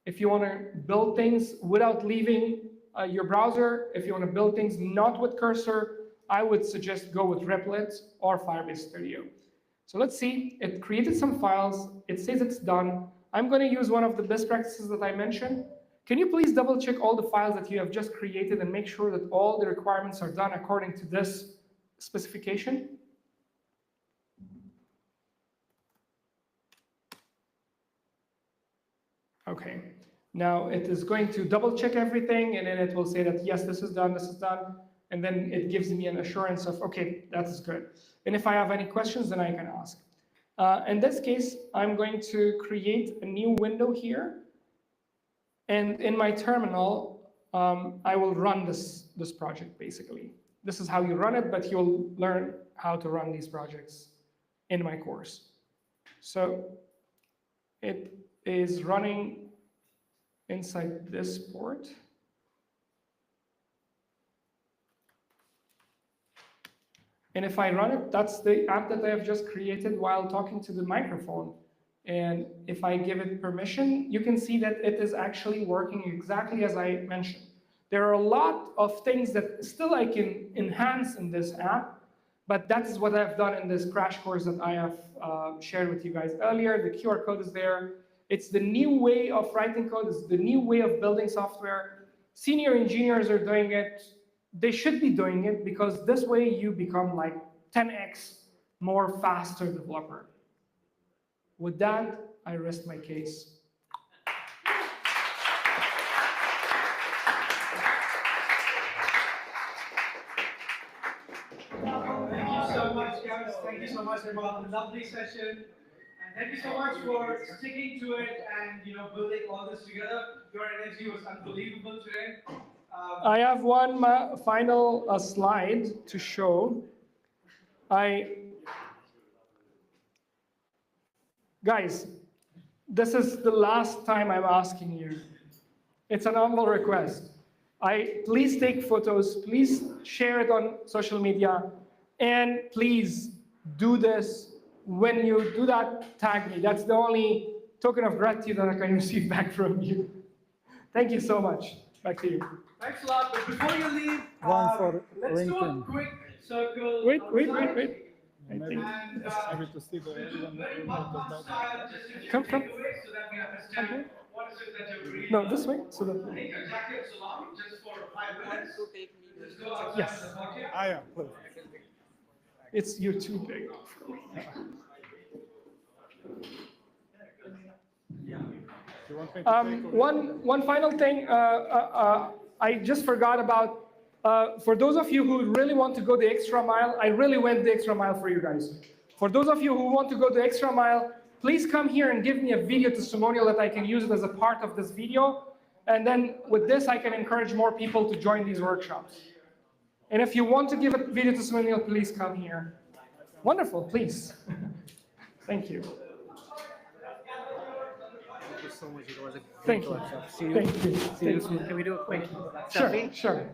If you want to build things without leaving your browser, if you want to build things not with cursor, I would suggest go with Replit or Firebase Studio. So let's see, it created some files, it says it's done. I'm going to use one of the best practices that I mentioned. Can you please double check all the files that you have just created and make sure that all the requirements are done according to this specification? Okay, now it is going to double check everything, and then it will say that yes, this is done, and then it gives me an assurance of, okay, that is good. And if I have any questions, then I can ask. In this case, I'm going to create a new window here, and in my terminal, I will run this project, basically. This is how you run it, but you'll learn how to run these projects in my course. So it is running inside this port. And if I run it, that's the app that I have just created while talking to the microphone. And if I give it permission, you can see that it is actually working exactly as I mentioned. There are a lot of things that still I can enhance in this app, but that is what I've done in this crash course that I have shared with you guys earlier. The QR code is there. It's the new way of writing code. It's the new way of building software. Senior engineers are doing it. They should be doing it because this way you become like 10x more faster developer. With that, I rest my case. Thank you so much, guys. Thank you so much for a lovely session. And thank you so much for sticking to it and building all this together. Your energy was unbelievable today. I have one final slide to show. Guys, this is the last time I'm asking you. It's an humble request. Please take photos, please share it on social media, and please do this. When you do that, tag me. That's the only token of gratitude that I can receive back from you. Thank you so much. Back to you. Thanks a lot. But before you leave, One for let's do a LinkedIn. quick circle. Wait. Maybe to see the everyone Very knows popcorn about style, just to Come. take away so that we understand what is it that you're reading. No, this way. So that. I think your jacket is long, just for 5 minutes. Just go outside Yes. the pocket. yeah, please. You're too big for me. You want me to take One final thing I just forgot about. For those of you who really want to go the extra mile, I really went the extra mile for you guys. For those of you who want to go the extra mile, please come here and give me a video testimonial that I can use it as a part of this video. And then with this, I can encourage more people to join these workshops. And if you want to give a video testimonial, please come here. Wonderful, please. Thank you. Thank you so much. It was a Thank great you. workshop. See you. Thank you. See you Thank soon. you. Can we do a quick Sure, selfie? sure.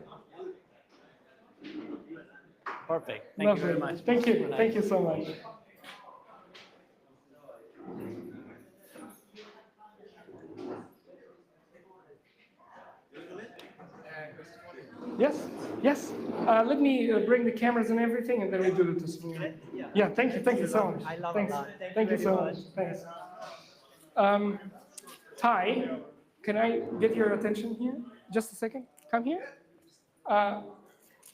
Perfect. Thank you very Lovely. much. Thank you. Thank you so much. Yes, yes. Let me bring the cameras and everything, and then we do the testimonial. Yeah, thank you so much. I love Thanks. a lot. Thank you so much. Thanks. Ty, can I get your attention here? Just a second. Come here.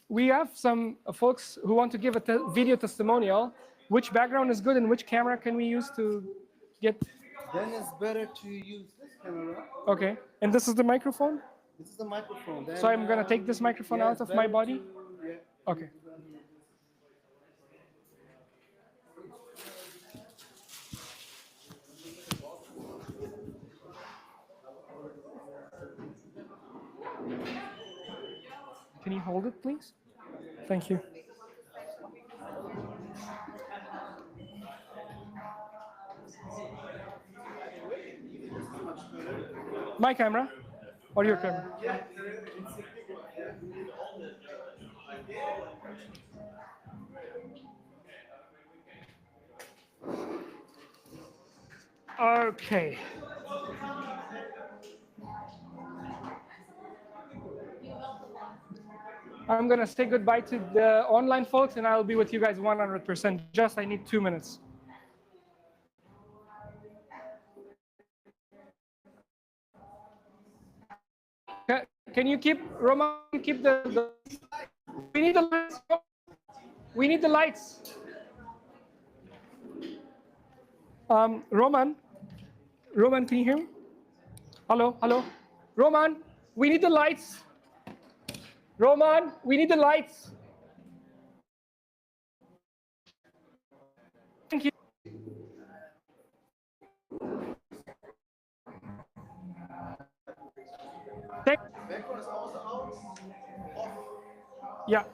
We have some folks who want to give a video testimonial. Which background is good and which camera can we use to get? Then it's better to use this camera. Okay. And this is the microphone? This is the microphone. Then, So I'm going to take this microphone yeah, out it's of my better body? to- yeah. Okay. Can you hold it, please? Thank you. My camera or your camera? Okay. I'm gonna say goodbye to the online folks, and I'll be with you guys 100%. Just I need 2 minutes. Can you keep Roman? Keep the. We need the lights. We need the lights. Roman, can you hear me? Hello, Roman, we need the lights. Roman, we need the lights. Thank you. Yeah.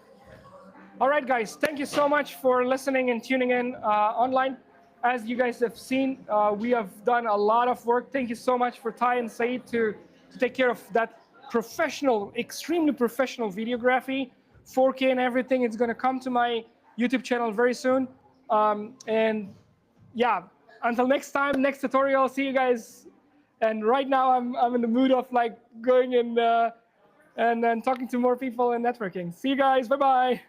All right, guys. Thank you so much for listening and tuning in online. As you guys have seen, we have done a lot of work. Thank you so much for Ty and Said to take care of that professional, extremely professional videography, 4K and everything. It's going to come to my YouTube channel very soon. And yeah, until next time, next tutorial. See you guys. And right now, I'm in the mood of like going and then talking to more people and networking. See you guys. Bye bye.